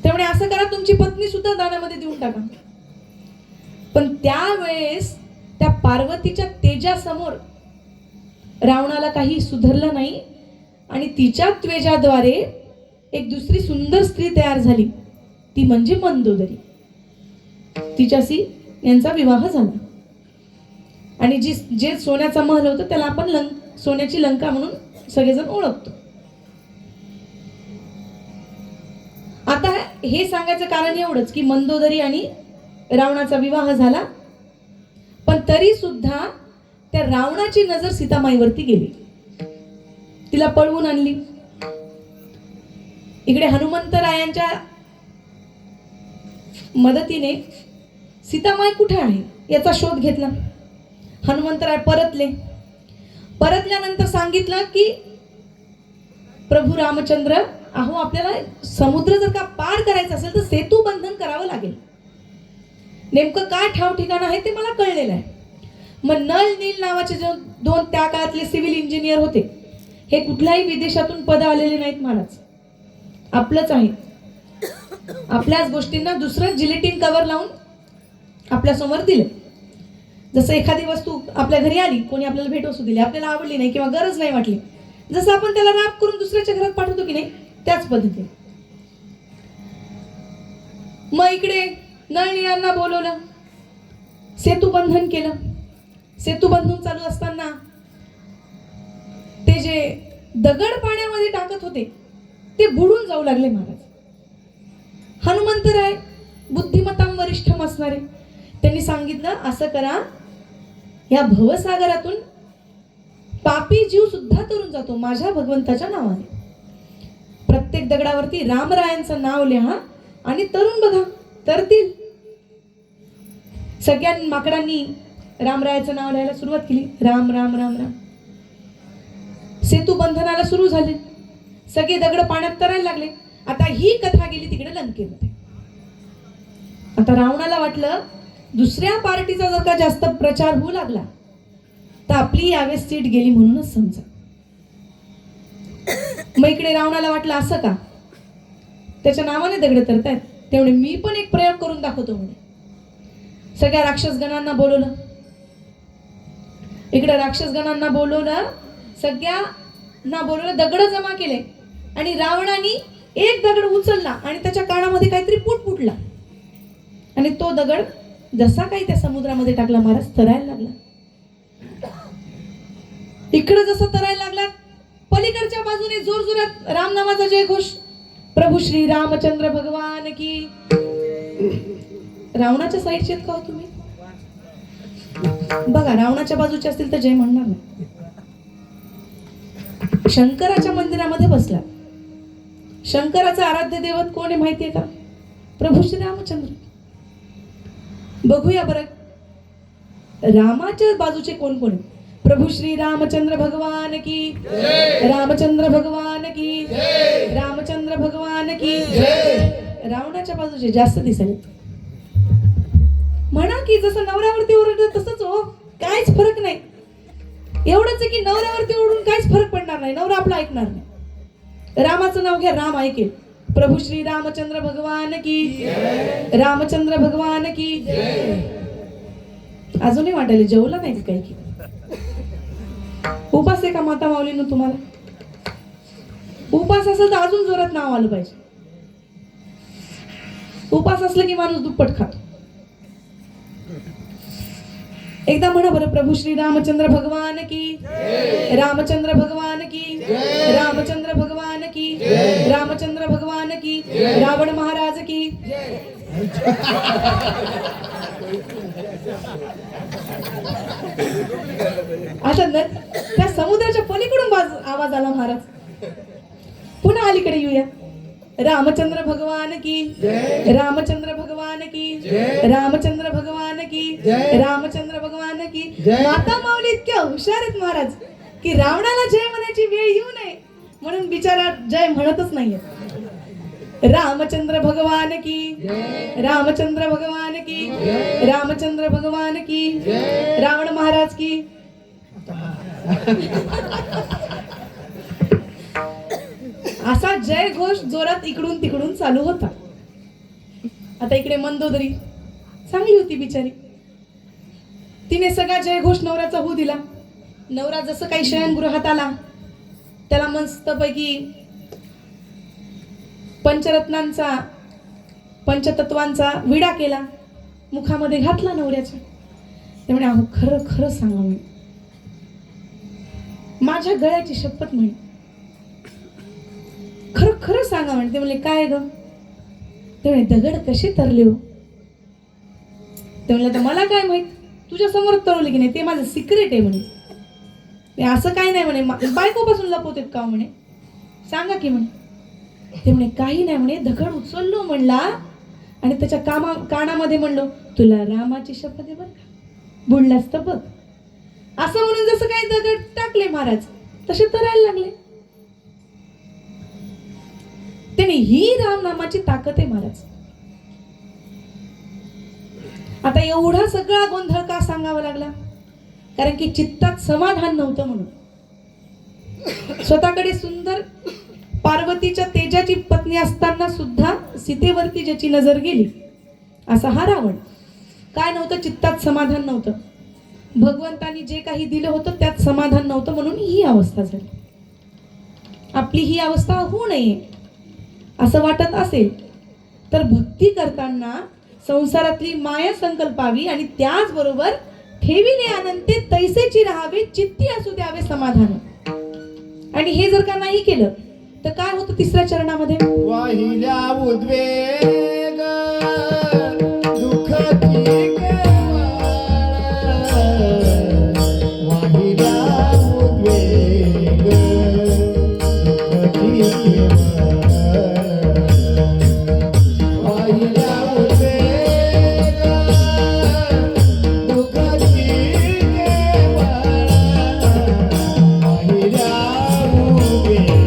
[SPEAKER 2] त्यामुळे असं करा, तुमची पत्नी सुद्धा दानामध्ये देऊन टाका. पण त्यावेळेस त्या पार्वतीच्या तेजासमोर रावणाला काही सुधरलं नाही आणि तिच्या त्वेजाद्वारे एक दुसरी सुंदर स्त्री तयार झाली, ती म्हणजे मंदोदरी. तिच्याशी यांचा विवाह झाला. आणि जे सोन्याचा महल होतं त्याला आपण सोन्याची लंका म्हणून सगळेजण ओळखतो. आता हे सांगायचं कारण एवढंच की मंदोदरी आणि रावणाचा विवाह झाला, पण तरी सुद्धा त्या रावणाची नजर सीतामाईवरती गेली, तिला पळवून आणली. इकडे हनुमंतरायांच्या मदतीने सीतामाई कुठे आहे याचा शोध घेतला. हनुमंतराय परतल्यानंतर सांगितलं की प्रभू रामचंद्र, अहो आपल्याला समुद्र जर का पार करायचं असेल तर सेतू बंधन करावं लागेल. नेमकं काय ठाव ठिकाण आहे ते मला कळलेलं आहे. मग नल नील नावाचे जे दोन त्या काळातले सिव्हिल इंजिनियर होते, हे कुठल्याही विदेशातून पद आलेले नाहीत महाराज, आपलंच आहे. आपल्याच गोष्टींना दुसरं जिलेटिन कव्हर लावून आपल्या समोर दिले. जसं एखादी वस्तू आपल्या घरी आली, कोणी आपल्याला भेटवस्तू दिली, आपल्याला आवडली नाही किंवा गरज नाही वाटली, जसं आपण त्याला रॅप करून दुसऱ्याच्या घरात पाठवतो की नाही, त्याच पद्धतीने. मग इकडे नळनीरांना बोलवलं. सेतुबंधन केलं. सेतुबंधन चालू असताना ते जे दगड पाण्यामध्ये टाकत होते ते बुडून जाऊ लागले महाराज. हनुमंतराय बुद्धिमत्तां वरिष्ठम असणारे त्यांनी सांगितलं, असं करा, या भवसागरातून पापी जीव सुद्धा तरून जातो माझ्या भगवंताच्या नावाने. प्रत्येक दगडावरती रामरायांचं नाव लिहा आणि तरुण बघा, तरतील. सगळ्या माकडांनी रामरायाचं नाव लिहायला सुरुवात केली. राम राम राम राम. सेतू बंधनाला सुरू झाले. सगळे दगड पाण्यात तरायला लागले. आता ही कथा गेली तिकडे लंकेमध्ये. आता रावणाला वाटलं दुसऱ्या पार्टीचा जर का जास्त प्रचार होऊ लागला तर आपली यावेळेस सीट गेली म्हणूनच समजा. मग इकडे रावणाला वाटलं असं का, त्याच्या नावाने दगड तरतायत, तेवढे मी पण एक प्रयोग करून दाखवतो म्हणे. सगळ्या राक्षसगणांना बोलवलं. इकडे राक्षसगणांना बोलवलं, सगळ्यांना बोलवलं, दगड जमा केले आणि रावणाने एक दगड उचलला आणि त्याच्या कानामध्ये काहीतरी पूट फुटला आणि तो दगड जसा काही त्या समुद्रामध्ये टाकला महाराज, तरायला लागला. इकडे जसं तरायला लागला, पलीकडच्या बाजूने जोरजोरात राम नामाचा जयघोष. प्रभू श्री रामचंद्र भगवान की. रावणाच्या साईडचे आहेत का हो तुम्ही? बघा, रावणाच्या बाजूचे असतील तर जय म्हणणार नाही. शंकराच्या मंदिरामध्ये बसला. शंकराचा आराध्य दैवत कोण आहे माहितीये का? प्रभू श्री रामचंद्र. बघूया बरं रामाच्या बाजूचे कोण कोण. प्रभू श्री रामचंद्र भगवान की. रामचंद्र भगवान की. रामचंद्र भगवान की. रावणाच्या बाजूचे जास्त दिसले. म्हणा की जसं नवऱ्यावरती ओरडत तसंच हो, काहीच फरक नाही. एवढंच आहे की नवऱ्यावरती ओरडून काहीच फरक पडणार नाही, नवरा आपला ऐकणार नाही. रामाचं नाव घ्या, राम ऐकेल. प्रभू श्री रामचंद्र भगवान की. रामचंद्र भगवान की. अजूनही वाटायला जेवला नाही का काही की? उपास आहे का माता माऊलीनं तुम्हाला? उपास असेल तर अजून जोरात नाव आलं पाहिजे. उपास असलं की माणूस दुप्पट खातो. एकदा म्हणा बरं, प्रभू श्री रामचंद्र भगवान की. रामचंद्र भगवान की. रामचंद्र भगवान की. रामचंद्र भगवान की. रावण महाराज की. आता त्या समुद्राच्या पलीकडून आवाज आला महाराज. पुन्हा अलीकडे येऊया. रामचंद्र भगवान की. रामचंद्र भगवान की. रामचंद्र भगवान की. रामचंद्र भगवान की. माता माऊली इतक्या हुशार आहेत महाराज की रावणाला जय म्हणायची वेळ येऊ नये म्हणून बिचारा जय म्हणतच नाहीये. रामचंद्र भगवान की. रामचंद्र भगवान की. रामचंद्र भगवान की. रावण महाराज की. असा जय घोष जोरात इकडून तिकडून चालू होता. आता इकडे मंदोदरी चांगली होती बिचारी. तिने सगळा जय घोष नवऱ्याचा होऊ दिला. नवरा जसं काही शयनगृहात आला त्याला मस्तपैकी पंचरत्नांचा पंचतत्वांचा विडा केला, मुखामध्ये घातला नवऱ्याच्या. ते म्हणे, अहो खरं खरं सांगा म्हणे, माझ्या गळ्याची शपथ म्हणे, खरं खरं सांगा म्हणे. ते म्हणले, काय ग? ते म्हणे, दगड कसे तरले हो? ते म्हणले, तर मला काय माहित, तुझ्या समोर तरवले की नाही, ते माझं सिक्रेट आहे म्हणे. असं काय नाही म्हणे, बायकोपासून लपवतेत का म्हणे, सांगा की म्हणे. ते म्हणे, काही नाही म्हणे, दगड उचललो म्हणला आणि त्याच्या कानामध्ये म्हणलो, तुला रामाची शपथ आहे बरं का, बुडलास तर बघ. असं म्हणून जसं काही दगड टाकले महाराज तसे तरायला लागले. त्याने ही राम नामाची ताकद आहे महाराज. आता एवढा सगळा गोंधळ का सांगावा लागला? कारण की चित्तात समाधान नव्हतं म्हणून. स्वतःकडे सुंदर पार्वतीच्या तेजाची पत्नी असताना सुद्धा सीतेवरती ज्याची नजर गेली असा हा रावण. काय नव्हतं? चित्तात समाधान नव्हतं. भगवंतानी जे काही दिलं होतं त्यात समाधान नव्हतं म्हणून ही अवस्था झाली. आपली ही अवस्था होऊ नये असं वाटत असेल तर भक्ती करताना संसारातली माया संकल्पावी आणि त्याचबरोबर ठेविले आनंदे तैसेची राहावे, चित्ती असू द्यावे समाधान. आणि हे जर का नाही केलं तर काय होतं तिसऱ्या चरणामध्ये?
[SPEAKER 1] वाहिल्या उद्वेग दुःखाची केवळ, वाहिल्या उद्वेग दुःखाची केवळ, वाहिल्या उद्वेग दुःखाची केवळ, वाहिल्या उद्वेग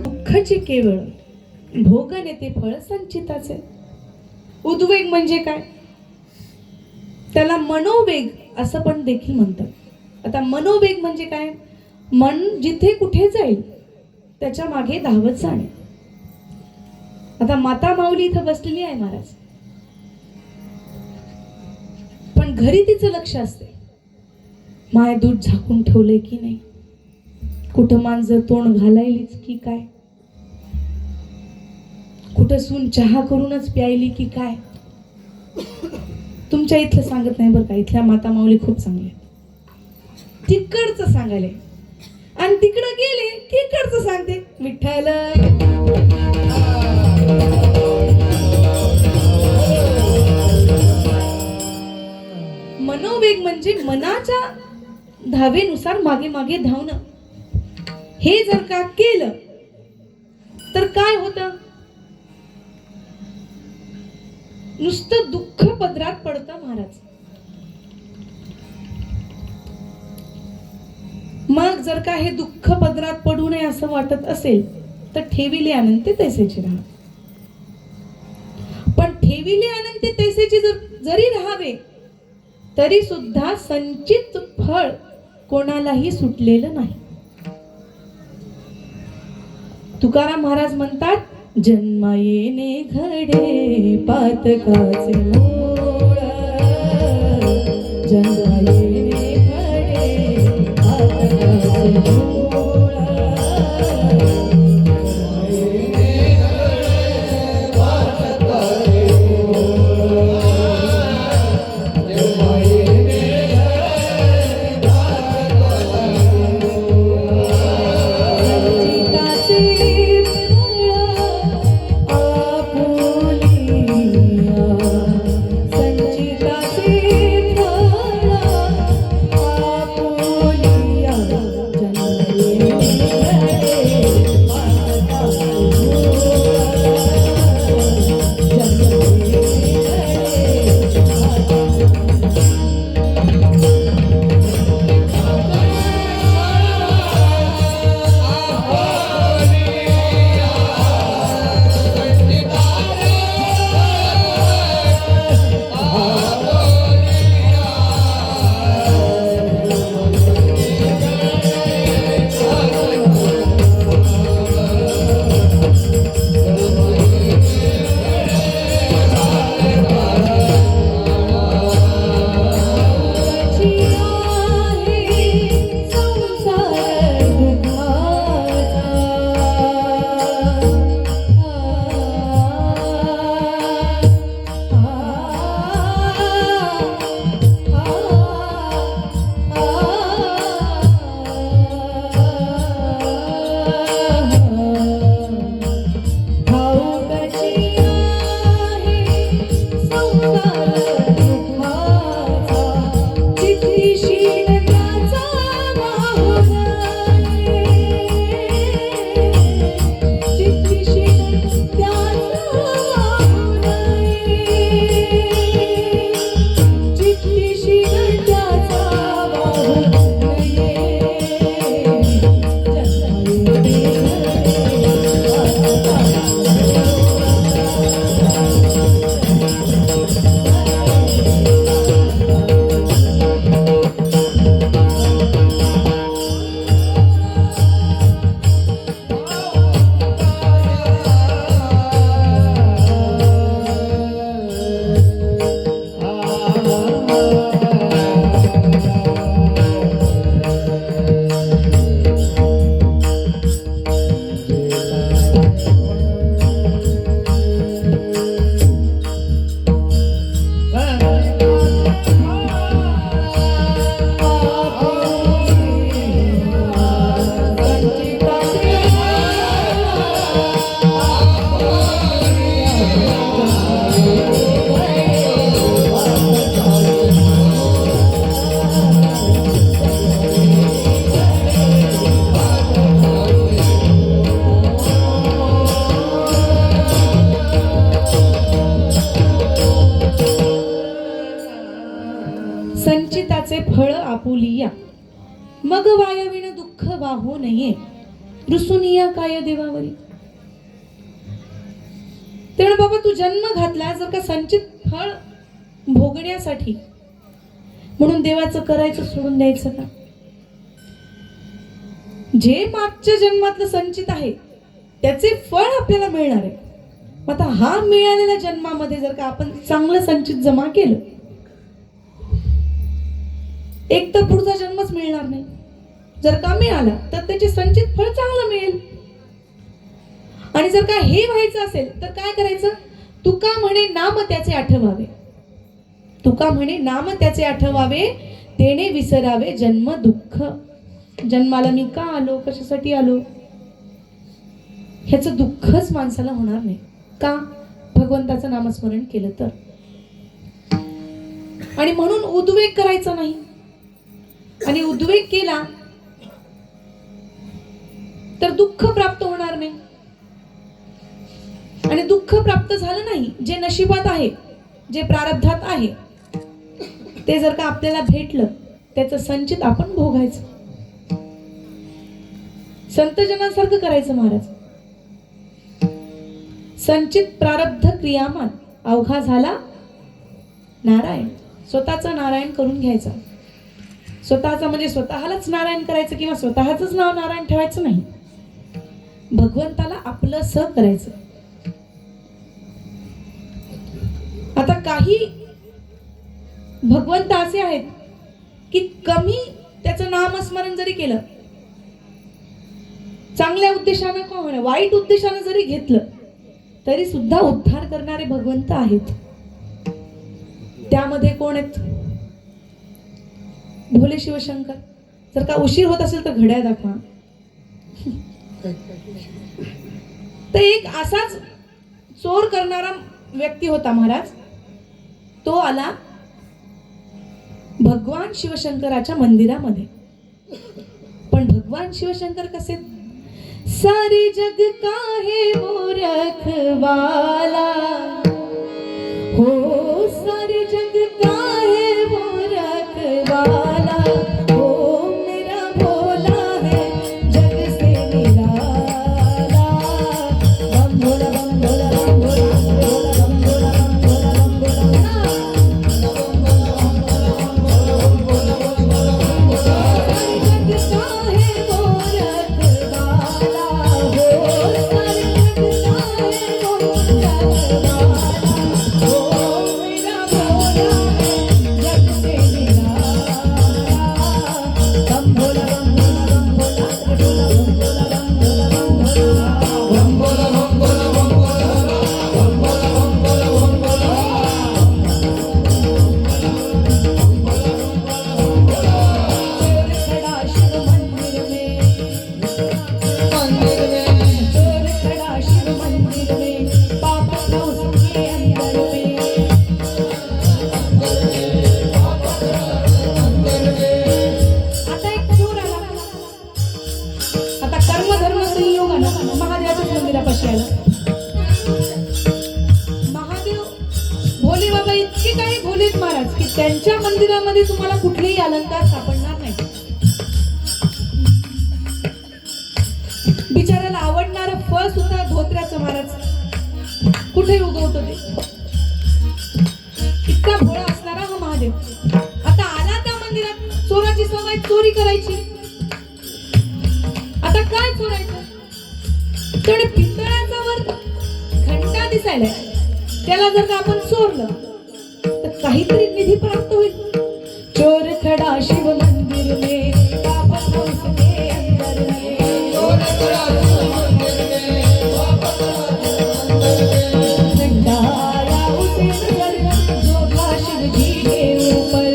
[SPEAKER 2] दुःखाची केवळ भोगन येते फळ संचिताचे. उद्वेग म्हणजे काय? त्याला मनोवेग असं पण देखील म्हणतात. आता मनोवेग म्हणजे काय? मन जिथे कुठे जाईल त्याच्या मागे धावत जाणे. आता माता माऊली इथं बसलेली आहे महाराज, पण घरी तिचं लक्ष असते, माय दूध झाकून ठेवलंय की नाही, कुठं मांजर तोंड घालायलीच की काय, कुठं सून चहा करूनच प्यायली की काय. तुमच्या इथलं सांगत नाही बरं का, इथल्या माता माऊली खूप चांगले, तिकडचं सांगायले आणि तिकडं गेले तिकडचं सांगते विठ्ठल. मनोवेग म्हणजे मनाच्या धावेनुसार मागे मागे धावणं. हे जर का केलं तर काय होतं? नुसतं दुःख पदरात पडतं महाराज. मग जर का हे दुःख पदरात पडू नये असं वाटत असेल तर ठेविले अनंते तैसेचे राहा. पण ठेविले अनंते तैसेचे जरी राहावे तरी सुद्धा संचित फळ कोणालाही सुटलेलं नाही. तुकाराम महाराज म्हणतात, जन्म येणे घडे पातकाचे मूळ, जन्म येणे घडे पातकाचे मूळ. फळ आपुलिया, मग वायविण दुःख वाहू नये, रुसुनिया काय देवावरी. तेव्हा बाबा तू जन्म घातला जर का संचित फळ भोगण्यासाठी, म्हणून देवाचं करायचं सोडून द्यायचं का? जे मागच्या जन्मातलं संचित आहे त्याचे फळ आपल्याला मिळणार आहे. आता हा मिळालेल्या जन्मामध्ये जर का आपण चांगलं संचित जमा केलं, एक तर पुढचा जन्मच मिळणार नाही. जर का मिळाला तर त्याचे संचित फळ चांगलं मिळेल. आणि जर का हे व्हायचं असेल तर काय करायचं? तुका म्हणे नाम त्याचे आठवावे, तुका म्हणे नाम त्याचे आठवावे, तेने विसरावे जन्म दुःख. जन्माला मी का आलो, कशासाठी आलो, ह्याचं दुःखच माणसाला होणार नाही. का? भगवंताचं नामस्मरण केलं तर. आणि म्हणून उद्वेग करायचा नाही. आणि उद्वेग केला तर दुःख प्राप्त होणार नाही. आणि दुःख प्राप्त झालं नाही, जे नशिबात आहे, जे प्रारब्धात आहे, ते जर का आपल्याला भेटलं, त्याचं संचित आपण भोगायचं. संतजनांसारखं करायचं महाराज. संचित प्रारब्ध क्रियामान अवघा झाला नारायण. स्वतःचा नारायण करून घ्यायचा. स्वतःचा म्हणजे स्वतःलाच नारायण करायचं किंवा स्वतःच नाव नारायण ठेवायचं नाही. भगवंताला आपलं स करायचं. आता काही भगवंत असे आहेत की कमी त्याचं नामस्मरण जरी केलं, चांगल्या उद्देशानं का होईना, वाईट उद्देशानं जरी घेतलं, तरी सुद्धा उद्धार करणारे भगवंत आहेत. त्यामध्ये कोण आहेत? भोले शिवशंकर. जर का उशीर होत असेल तर घड्याळ दाखवा. तर एक असाच चोर करणारा व्यक्ती होता महाराज. तो आला भगवान शिवशंकराच्या मंदिरामध्ये. पण भगवान शिवशंकर कसे? सारे जग का है वो रखवाला, हो सारे जग का है वो रखवाला, हो मेरा भोला है जग से निराला. बम भोला बम भोला बम भोला बम भोला बम भोला बम भोला. सारे जग का है वो रखवाला, हो सारे जग का है वो रखवाला, हो मेरा भोला है जग से निराला. बम भोला बम भोला बम भोला बम भोला बम भोला बम भोला. चोर खड़ा शिव मंदिर में, चोर खड़ा शिव मंदिर में, पाप था उसके अंदर में. आता एक चोर आला. आता कर्मधर्म संयोग आला. महादेवाच्या मंदिरापाशी आला. महादेव भोले बाबा इतके काही भोलेत महाराज की त्यांच्या मंदिरामध्ये तुम्हाला कुठलेही अलंकार सापडणार नाही. बिचाराला आवडणारं फळ सुद्धा धोत्र्याचं महाराज कुठे उगवतं ते. इतका भोळा असणारा हा महादेव आता आला त्या मंदिरात. चोराची सवय चोरी करायची. आता काय चोरायचं? तेवढे पितळाचा वर घंटा दिसायला, त्याला जर का आपण चोरलं तर काहीतरी निधी प्राप्त होईल. चोर खड़ा शिव मंदिर में, पाप था उसके अंदर में. घंटा आया उसे नजर, जो था शिव जी के ऊपर.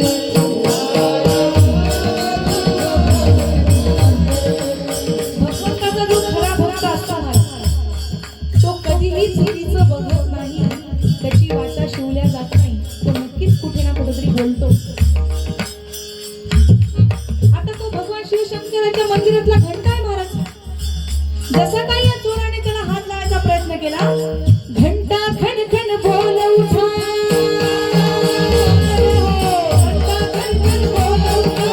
[SPEAKER 2] भगवंताचा जो खरा भक्त असतो महाराज, तो कधीही चुकीचं बघत नाही. त्याची वाचा शिवल्या जात नाही. तो नक्कीच कुठे ना कुठेतरी बोलतो. आता तो भगवान शिवशंकराच्या मंदिरातला घंटा आहे महाराज. जसा काही या चोराने त्याला हात लावायचा प्रयत्न केला, घंटा खन खन बोल उठा, घंटा खन खन बोल उठा.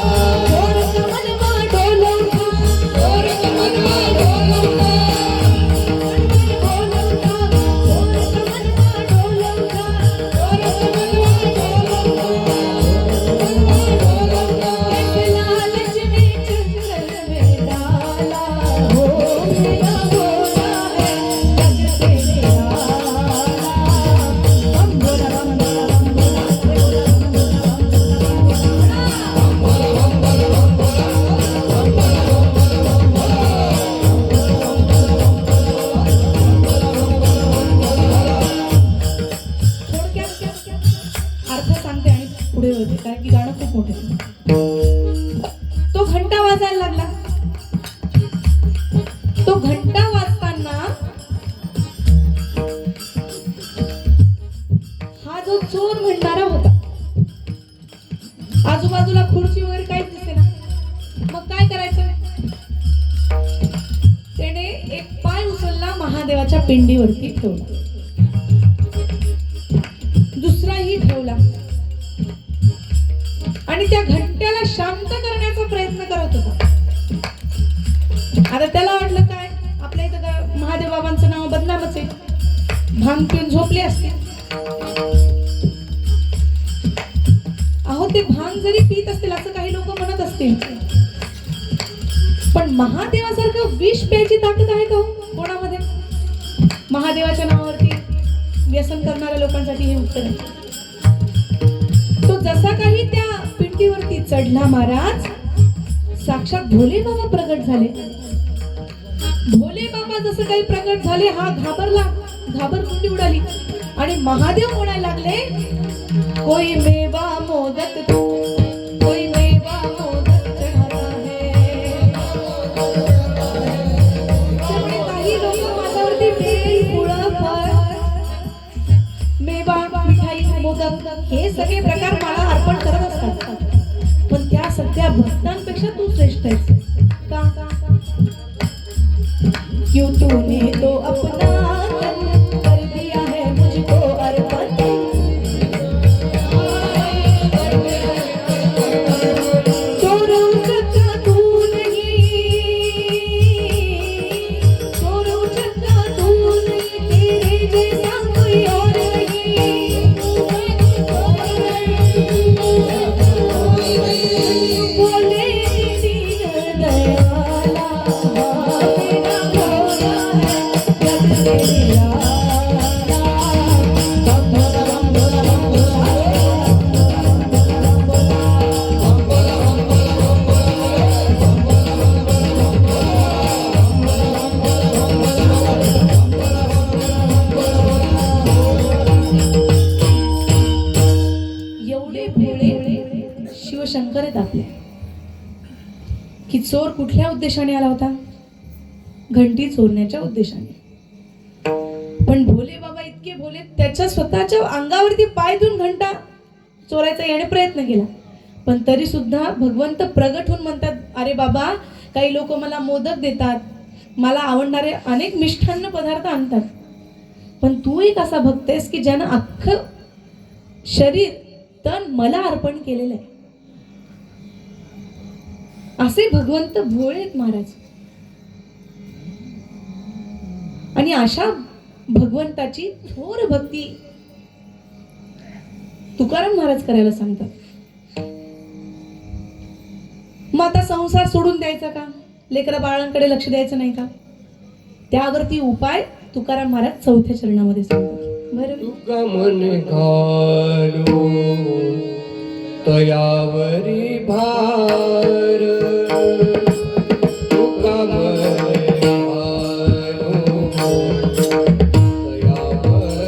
[SPEAKER 2] अर्थ सांगते आणि पुढे होते कारण की गाणं खूप मोठे तो घंटा वाजायला लागला तो घंटा वाजताना हा जो चोर म्हणणारा होता आजूबाजूला खुर्ची वगैरे काहीच दिसे ना मग काय करायचं त्याने एक पाय उचलला महादेवाच्या पिंडीवरती ठेवला दुसराही ठेवला आणि त्या घंट्याला शांत करण्याचा प्रयत्न करत होता आता त्याला वाटलं काय आपल्या इथं महादेव बाबांचं नाव बदनामच आहे भांग पिऊन झोपले असते अहो ते भांग जरी पित असतील असं काही लोक म्हणत असतील पण महादेवासारखं विष प्यायची ताकद आहे का हो कोणामध्ये महादेवाच्या नावावरती व्यसन करणाऱ्या लोकांसाठी हे उत्तर आहे तो जसा काही त्या पिंडीवरती चढला महाराज साक्षात भोले बाबा प्रगट झाले भोले बाबा जसं काही प्रगट झाले हा घाबरला घाबरकुंडी उडाली आणि महादेव म्हणायला लागले कोई मेवा मोदक कोई मेवा मोदक चढा है त्यामुळे काही लोक माझ्यावरती बेल फुळं फळ मेवा मिठाई मोदक हे सगळे प्रकार मला अर्पण करत असतात पण त्या सगळ्या भक्तांपेक्षा तू श्रेष्ठ आहेस का क्यों तूने तो अपना तन कर दिया है मुझको अर्पण चोरों चक्का तू नहीं चोरों चक्का तू नहीं तेरे जैसा कोई और नहीं बोले दीन दयाला मेरा भोला है जग तेरा एवढे भोळे शिवशंकर आहेत आपले की चोर कुठल्या उद्देशाने आला होता घंटी चोरण्याच्या उद्देशाने पण भोले बाबा इतके भोले त्याच्या स्वतःच्या अंगावरती पाय देऊन घंटा चोरायचा याने प्रयत्न केला पण तरी सुद्धा भगवंत प्रगट होऊन म्हणतात अरे बाबा काही लोक मला मोदक देतात मला आवडणारे अनेक मिष्ठान्न पदार्थ आणतात पण तू एक असा भक्त आहेस की ज्यानं अख्खं शरीर तन मला अर्पण केलेलं आहे असे भगवंत भोळेत महाराज आणि अशा भगवंताची थोर भक्ती तुकाराम महाराज करायला सांगतात मग आता संसार सोडून द्यायचा का लेकरा बाळांकडे लक्ष द्यायचं नाही का त्यावरती उपाय तुकाराम महाराज चौथ्या चरणामध्ये सांगतात बरं
[SPEAKER 1] तुका मन घालो तयावरी भार तुका मन घालो तयावरी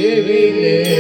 [SPEAKER 1] ठेविले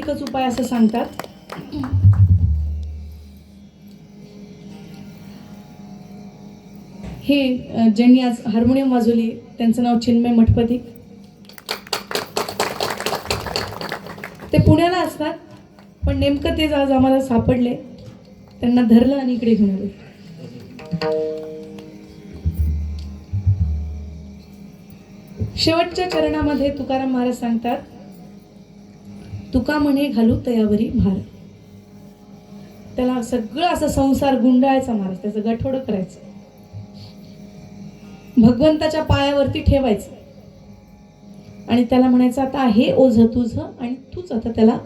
[SPEAKER 2] एकच उपाय असं सांगतात. हे ज्यांनी आज हार्मोनियम वाजवली त्यांचं नाव चिन्मय मठपती. ते पुण्याला असतात, पण नेमकं ते आज आम्हाला सापडले, त्यांना धरलं आणि इकडे घेऊन आले. शेवटच्या चरणामध्ये तुकाराम महाराज सांगतात, तुका म्हणे घालू तयावरी भार. त्याला सगळं असं संसार गुंडाळायचा महाराज, त्याचं गठोडं करायचं, भगवंताच्या पायावरती ठेवायचं आणि त्याला म्हणायचं आता हे ओझं तुझं आणि तूच आता त्याला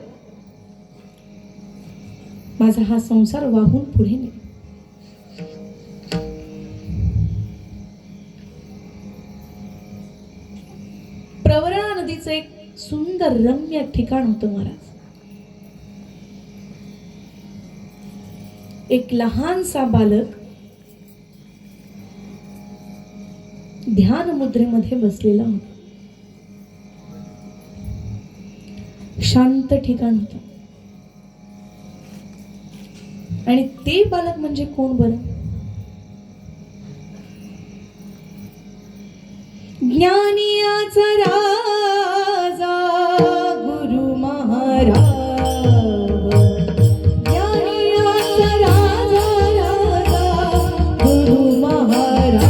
[SPEAKER 2] माझा हा संसार वाहून पुढे ने. प्रवरा नदीचं एक सुंदर रम्य ठिकाण होतं महाराज. एक लहानसा बालक ध्यान मुद्रेमध्ये बसलेला होता. शांत ठिकाण होतं आणि ते बालक म्हणजे कोण बरं? ज्ञानियाचा राजा गुरु महाराज. ज्ञानियाचा राजा राजा गुरु महाराज.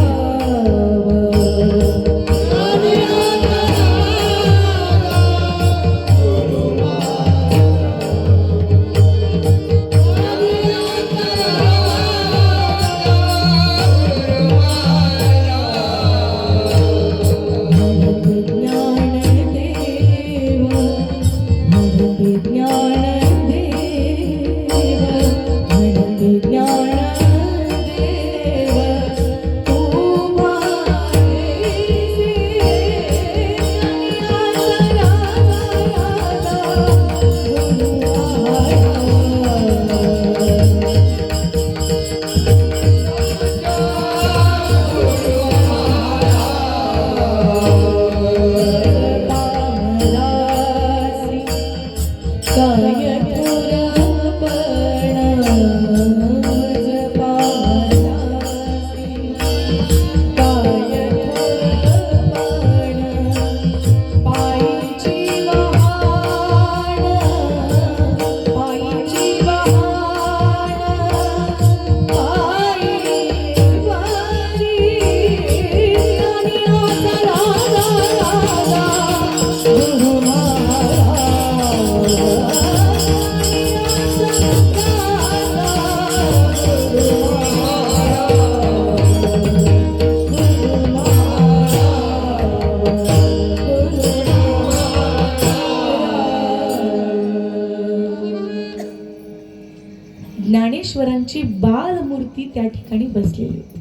[SPEAKER 2] ज्ञानेश्वरांची बालमूर्ती त्या ठिकाणी बसलेली होती.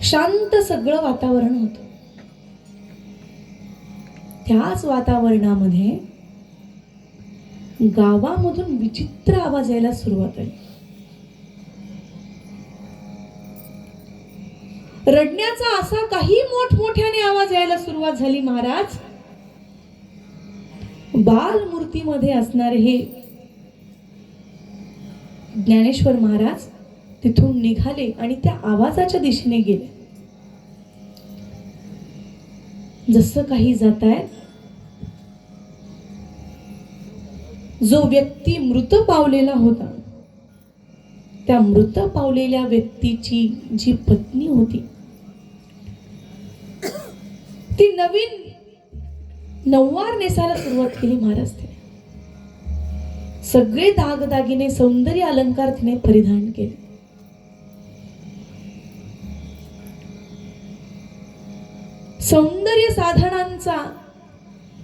[SPEAKER 2] शांत सगळं वातावरण होतं. त्याच वातावरणामध्ये गावामधून विचित्र आवाज यायला सुरुवात झाली. रडण्याचा असा काही मोठमोठ्याने आवाज यायला सुरुवात झाली महाराज. बालमूर्तीमध्ये असणारे हे ज्ञानेश्वर महाराज तिथून निघाले आणि त्या आवाजाच्या दिशेने गेले. जसं काही जातायत, जो व्यक्ती मृत पावलेला होता त्या मृत पावलेल्या व्यक्तीची जी पत्नी होती ती नवीन नऊवार नेसायला सुरुवात केली महाराज. तिने सगळे दागदागिने सौंदर्य अलंकार तिने परिधान केले. सौंदर्य साधनांचा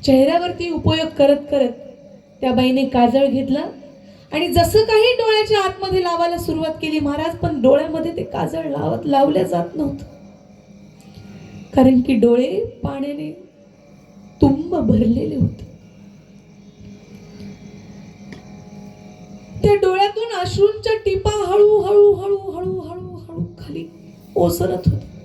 [SPEAKER 2] चेहऱ्यावरती उपयोग करत करत त्या बाईने काजळ घेतलं आणि जसं काही डोळ्याच्या आतमध्ये लावायला सुरुवात केली महाराज. पण डोळ्यामध्ये ते काजळ लावल्या जात नव्हतं, कारण की डोळे पाण्याने तुंब भरलेले होते. त्या डोळ्यातून अश्रूंच्या टिपा हळू हळू हळू हळू हळू हळू खाली ओसरत होत्या.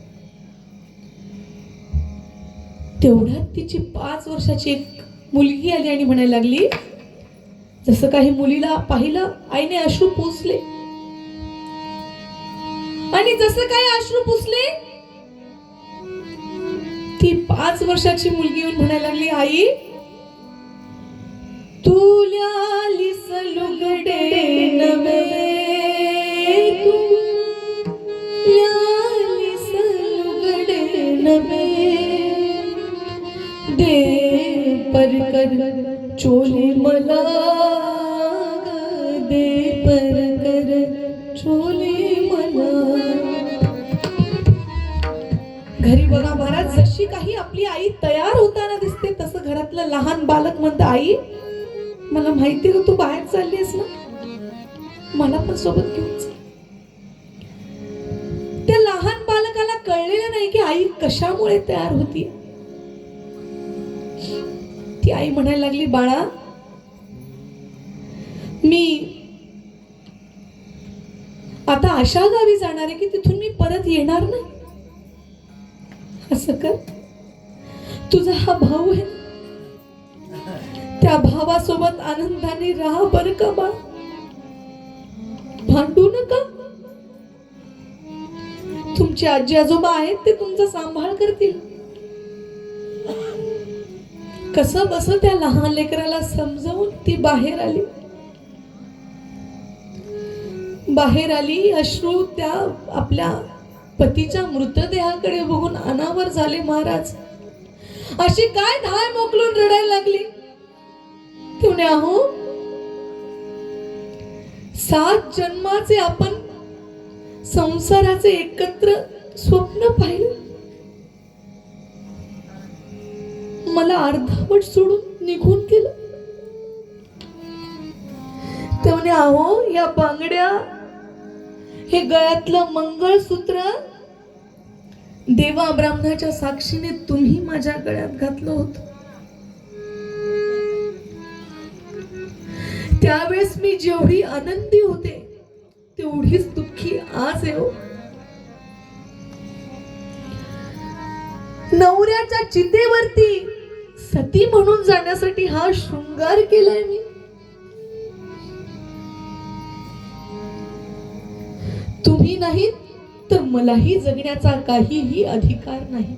[SPEAKER 2] तेवढ्यात तिची 5 वर्षाची एक मुलगी आली आणि म्हणायला लागली, जसं काही मुलीला पाहिलं आईने अश्रू पुसले, आणि जसं काही अश्रू पुसले ती 5 वर्षाची मुलगी येऊन म्हणायला लागली, आई तुल्या लिस लुगडे नवे, तुल्या लिस लुगडे नवे, दे पर कर चोली मला, दे पर कर चोली मला. घरी बघा महाराज, जशी काही आपली आई तयार होताना दिसते तसं घरातलं लहान बालक म्हणतं, आई मला माहिती आहे तू बाहेर चाललीस ना, मला पण सोबत घेऊन चल. त्या लहान बालकाला कळलेलं नाही की आई कशामुळे तयार होती. ती आई म्हणायला लागली, बाळा मी आता अशा गावी जाणार आहे की तिथून मी परत येणार नाही. असं कर, तुझा हा भाऊ आहे, त्या भावासोबत आनंदाने राहा बरं का बाळा, भांडू नका. तुमचे आजी आजोबा आहेत ते तुमचा सांभाळ करतील. कसं बस त्या लहान लेकराला समजावून ती बाहेर आली. अश्रू त्या आपल्या पतीच्या मृतदेहाकडे बघून अनावर झाले महाराज. अशी काय धाय मोकलून रडायला लागली. तेवढे आहो 7 जन्माचे आपण संसाराचे एकत्र स्वप्न पाहिलं, मला अर्धवट सोडून निघून गेलं. तेवढे आहो या बांगड्या, हे गळ्यातलं मंगळसूत्र देवा ब्राह्मणाच्या साक्षीने तुम्ही माझ्या गळ्यात घातलं होतं. त्यावेळेस मी जेवढी आनंदी होते तेवढीच दुःखी आज आहे. नवऱ्याच्या चितेवरती सती म्हणून जाण्यासाठी हा शृंगार केलाय मी. तुम्ही नाही तर मलाही जगण्याचा काहीही अधिकार नाही.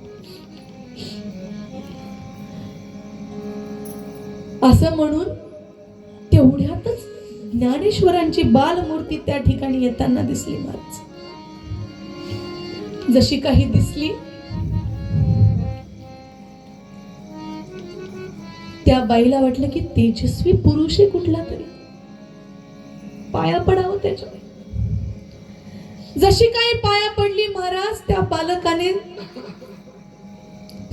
[SPEAKER 2] असं म्हणून तेवढ्यातच ज्ञानेश्वरांची बालमूर्ती त्या ठिकाणी येताना दिसली. महाराज जशी काही दिसली त्या बाईला वाटलं की तेजस्वी पुरुष आहे कुठला तरी, पाया पडावं त्याच्या. जशी काही पाया पडली महाराज, त्या बालकाने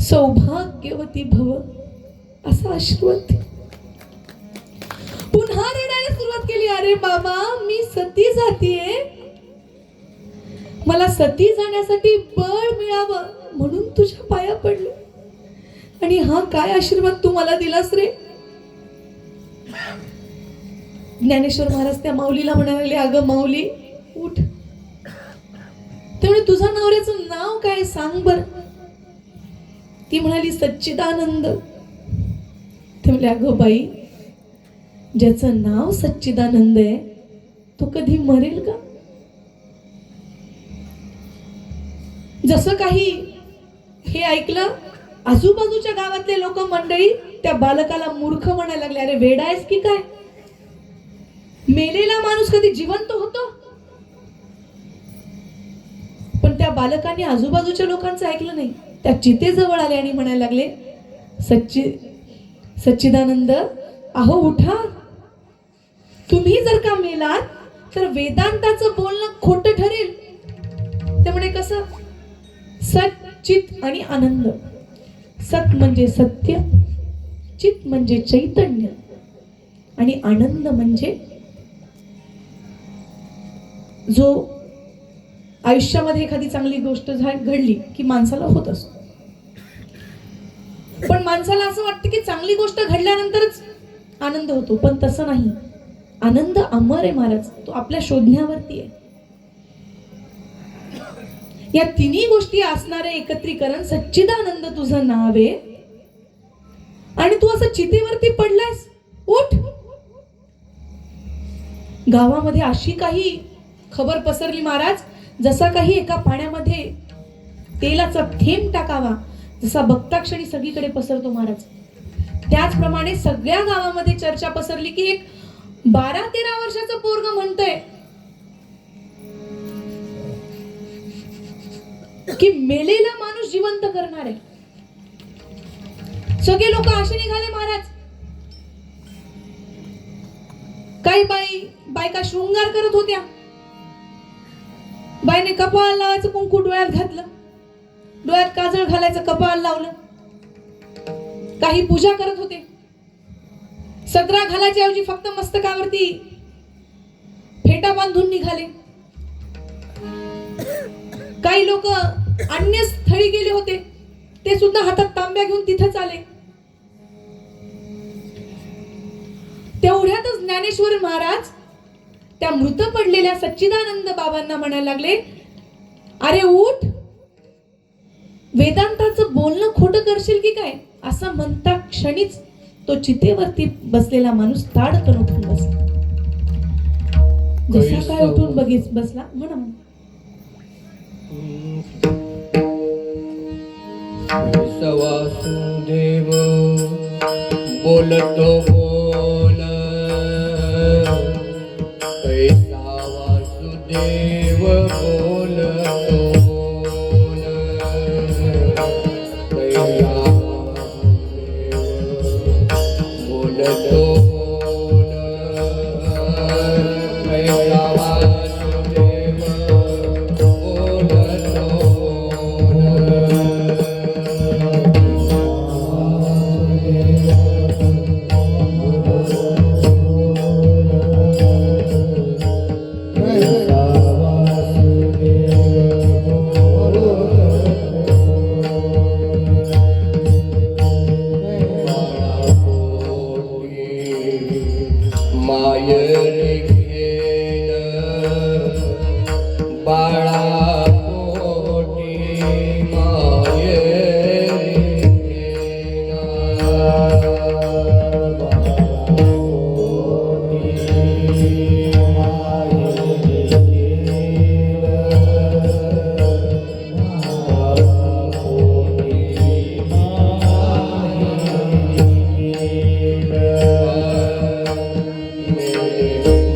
[SPEAKER 2] सौभाग्यवती भव असा आशीर्वाद पुन्हा रडायला सुरुवात केली. अरे बाबा मी सती जातीये, मला सती जाण्यासाठी बळ मिळावं म्हणून तुझ्या पाया पडले, आणि हा काय आशीर्वाद तू मला दिलास रे. ज्ञानेश्वर महाराज त्या माऊलीला म्हणायला लागले, अगं माऊली उठ, तेवढे तुझ्या नवऱ्याचं नाव काय सांग बर. ती म्हणाली सच्चिदानंद. ते म्हणले, अगं बाई ज्याचं नाव सच्चिदानंद आहे तो कधी मरेल का. जसं काही हे ऐकलं, आजूबाजूच्या गावातले लोक मंडळी त्या बालकाला मूर्ख म्हणायला लागले. अरे वेडा आहेस की काय, मेलेला माणूस कधी जिवंत होतो. पण त्या बालकाने आजूबाजूच्या लोकांचं ऐकलं नाही. त्या चितेजवळ आले आणि म्हणायला लागले, सच्चिदानंद अहो उठा, तुम्ही जर का मेलात तर वेदांताचं बोलणं खोटं ठरेल. ते म्हणे कसं, सत चित आणि आनंद. सत म्हणजे सत्य, चित म्हणजे चैतन्य, आणि आनंद म्हणजे जो आयुष्यामध्ये एखादी चांगली गोष्ट घडली की माणसाला होत असतो. पण माणसाला असं वाटतं की चांगली गोष्ट घडल्यानंतरच आनंद होतो, पण तसं नाही. आनंद अमर आहे महाराज, तो आपल्या शोधण्यावरती आहे. या तिन्ही गोष्टी असणारे एकत्रीकरण सच्चिदानंद तुझं नाव आहे. आणि तू असं चितेवरती पडलायस, उठ. गावामध्ये अशी काही खबर पसरली महाराज, जसा काही एका पाण्यामध्ये तेलाचा थेंब टाकावा, जसा बघता क्षणी सगळीकडे पसरतो महाराज. त्याचप्रमाणे सगळ्या गावामध्ये चर्चा पसरली की एक 12-13 वर्षाचं पोरग म्हणतंय की मेलेला माणूस जिवंत करणार आहे. सगळे लोक असे निघाले महाराज. काही बायका शृंगार करत होत्या. बाईने कपाळ लावायचं कुंकू डोळ्यात घातलं, डोळ्यात काजळ घालायचं कपाळ लावलं. काही पूजा करत होते. सदरा घालायच्या ऐवजी फक्त मस्तकावरती फेटा बांधून निघाले. काही लोक अन्य स्थळी गेले होते, ते सुद्धा हातात तांब्या घेऊन तिथेच आले. तेवढ्यातच ज्ञानेश्वर महाराज त्या मृत पडलेल्या सच्चिदानंद बाबांना म्हणायला लागले, अरे उठ, वेदांताचं बोलणं खोटं करशील की काय. असं म्हणता क्षणीच तो चितेवरती बसलेला माणूस ताडकन उठून बसला. जसा काय उठून बसला म्हणा,
[SPEAKER 1] वासुदेव बोलतो बोल, कैसा वासुदेव बोलतो बोल, कैसा बोलतो बोल, कैसा वासुदेव बोलतो मायरी घेन बाळा पोटी, मायरी घेन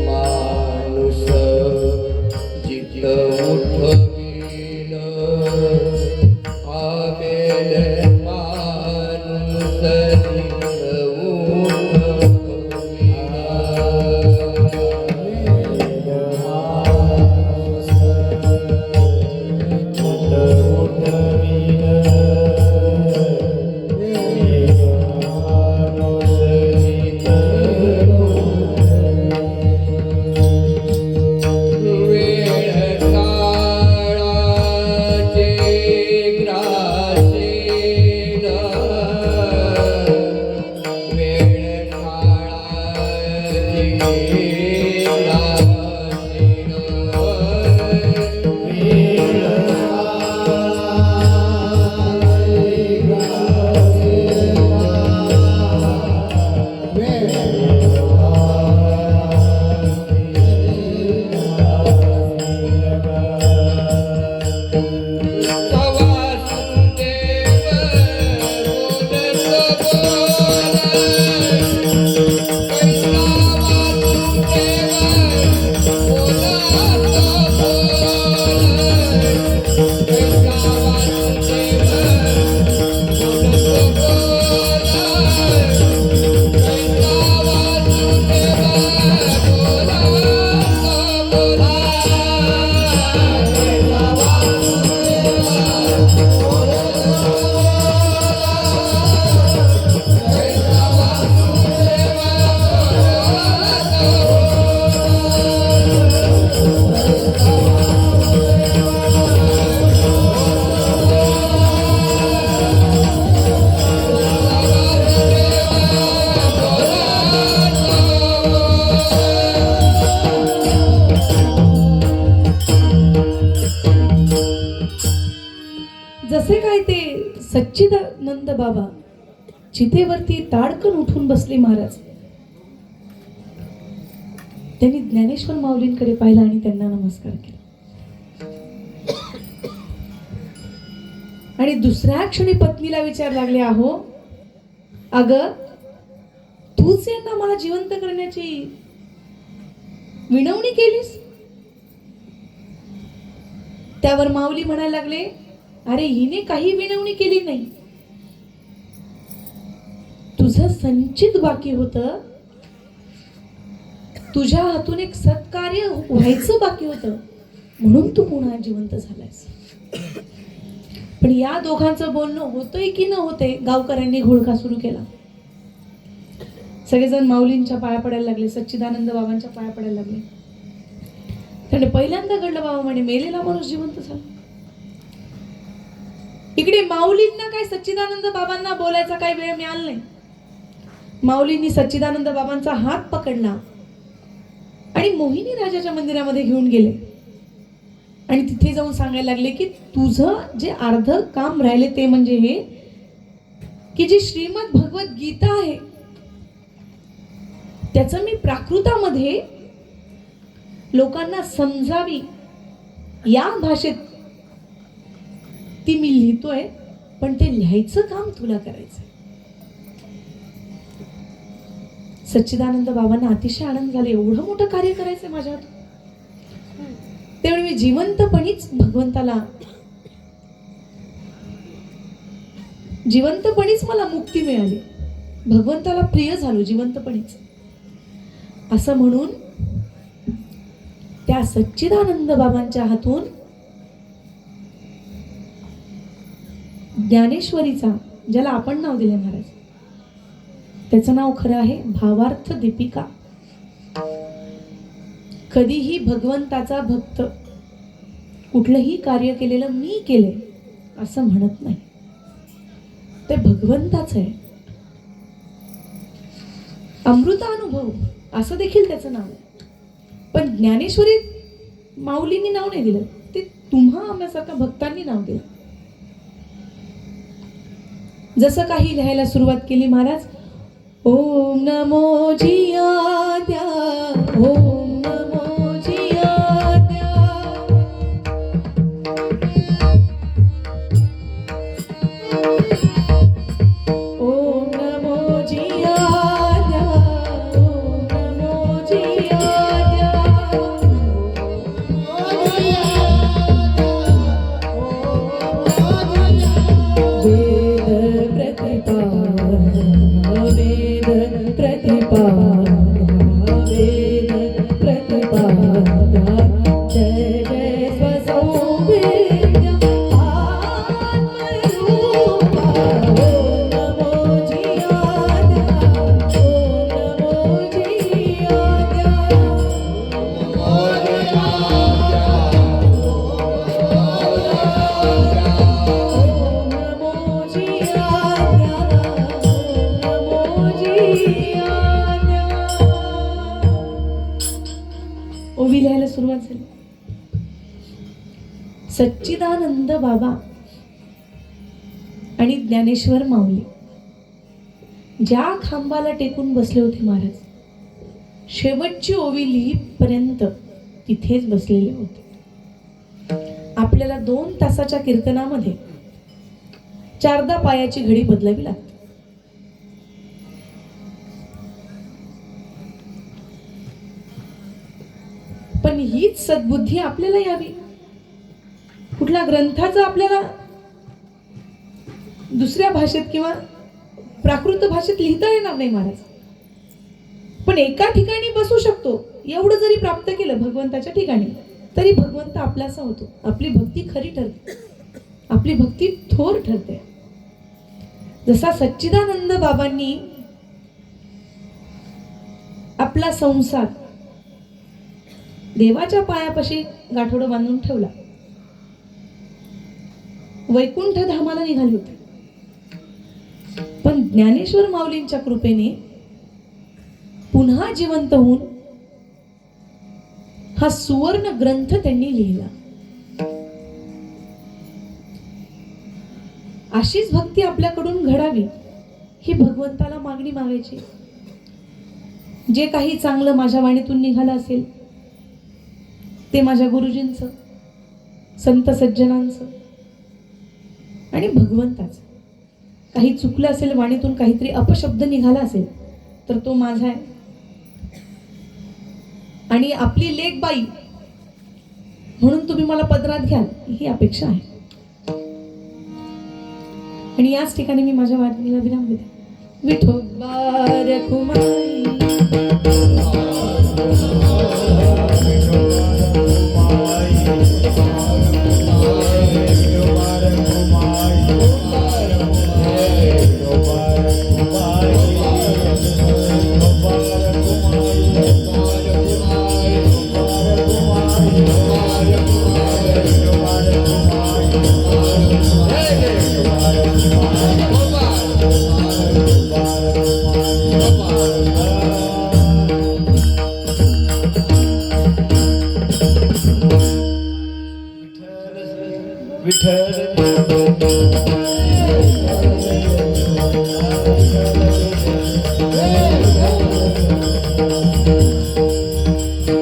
[SPEAKER 1] माणूस जित उठवीन, आमेल माणूस जित
[SPEAKER 2] जसे काय ते सच्चिदानंद बाबा चितेवरती ताडकन उठून बसले महाराज. त्यांनी ज्ञानेश्वर माऊलींकडे पाहिलं आणि त्यांना नमस्कार केला. आणि दुसऱ्या क्षणी पत्नीला विचार लागले, अहो अगं तूच यांना मला जिवंत करण्याची विनवणी केलीस. त्यावर माऊली म्हणायला लागले, अरे हिने काही विनवणी केली नाही, तुझं संचित बाकी होतं, तुझ्या हातून एक सत्कार्य व्हायचं बाकी होतं, म्हणून तू पुन्हा जिवंत झालायस. पण या दोघांचं बोलणं होतंय की न होतंय, गावकऱ्यांनी घोळका सुरू केला. सगळेजण माऊलींच्या पाया पडायला लागले, सच्चिदानंद बाबांच्या पाया पडायला लागले. त्याने पहिल्यांदा घडलं बाबा म्हणे मेलेला माणूस जिवंत झाला. इकडे माऊलींना काय सच्चिदानंद बाबांना बोलायचा काही वेळ मिळाला नाही. माऊलींनी सच्चिदानंद बाबांचा हात पकडला आणि मोहिनी राजाच्या मंदिरामध्ये घेऊन गेले आणि तिथे जाऊन सांगायला लागले की तुझं जे अर्ध काम राहिले ते म्हणजे हे की जी श्रीमद भगवत गीता आहे त्याचं मी प्राकृतामध्ये लोकांना समजावी या भाषेत ती मी लिहितोय, पण ते लिहायचं काम तुला करायचं. सच्चिदानंद बाबांना अतिशय आनंद झाला, एवढं मोठं कार्य करायचंय माझ्या हातून. त्यावेळी मी जिवंतपणीच जिवंतपणीच मला मुक्ती मिळाली, भगवंताला प्रिय झालो जिवंतपणीच, असं म्हणून त्या सच्चिदानंद बाबांच्या हातून ज्ञानेश्वरीचा, ज्याला आपण नाव दिले महाराज, त्याचं नाव खरं आहे भावार्थ दीपिका. कधीही भगवंताचा भक्त कुठलंही कार्य केलेलं मी केले असं म्हणत नाही, ते भगवंताचं आहे. अमृतानुभव असं देखील त्याचं नाव आहे. पण ज्ञानेश्वरी माऊलींनी नाव नाही दिलं, ते तुम्हा आम्हासारख्या भक्तांनी नाव दिलं. जसं काही लिहायला सुरुवात केली महाराज, ओम नमो जियाद्या, ओम नमो जियाद्या, ओम नमो जियाद्या, ओम नमो जियाद्या, वेद प्रतिपादना, वेद प्रतिपादना, वेद प्रतिपादना, जय जय स्वसंवेद्या आत्मरूपा, ओम नमो जियाद्या, ओम नमो जियाद्या, ओम नमो जियाद्या, ओम नमो जियाद्या. ओवी लिहायला सुरुवात झाली. सच्चिदानंद बाबा आणि ज्ञानेश्वर माऊली ज्या खांबाला टेकून बसले होते महाराज, शेवटची ओवी लिहीपर्यंत तिथेच बसलेले होते. आपल्याला 2 तासाच्या कीर्तनामध्ये 4दा पायाची घडी बदलावी लागते. पण हीच सद्बुद्धी आपल्याला यावी. कुठल्या ग्रंथाचं आपल्याला दुसऱ्या भाषेत किंवा प्राकृत भाषेत लिहिता येणार नाही महाराज, पण एका ठिकाणी बसू शकतो. एवढं जरी प्राप्त केलं भगवंताच्या ठिकाणी तरी भगवंत आपलासा होतो. आपली भक्ती खरी ठरते, आपली भक्ती थोर ठरते. जसा सच्चिदानंद बाबांनी आपला संसार देवाच्या पायापाशी गाठोडं बांधून ठेवला, वैकुंठ धामाला निघाले होते. पण ज्ञानेश्वर माऊलींच्या कृपेने पुन्हा जिवंत होऊन हा सुवर्ण ग्रंथ त्यांनी लिहिला. अशीच भक्ती आपल्याकडून घडावी ही भगवंताला मागणी मागायची. जे काही चांगलं माझ्या वाणीतून निघालं असेल ते माझ्या गुरुजींचं, संत सज्जनांचं आणि भगवंताचं. काही चुकलं असेल वाणीतून, काहीतरी अपशब्द निघाला असेल तर तो माझा आहे. आणि आपली लेकबाई म्हणून तुम्ही मला पदरात घ्याल ही अपेक्षा आहे. आणि याच ठिकाणी मी माझ्या वाणीला विराम देते. विठोबा रखुमाई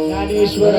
[SPEAKER 1] ज्ञानेश्वर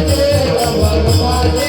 [SPEAKER 1] देव मन माझे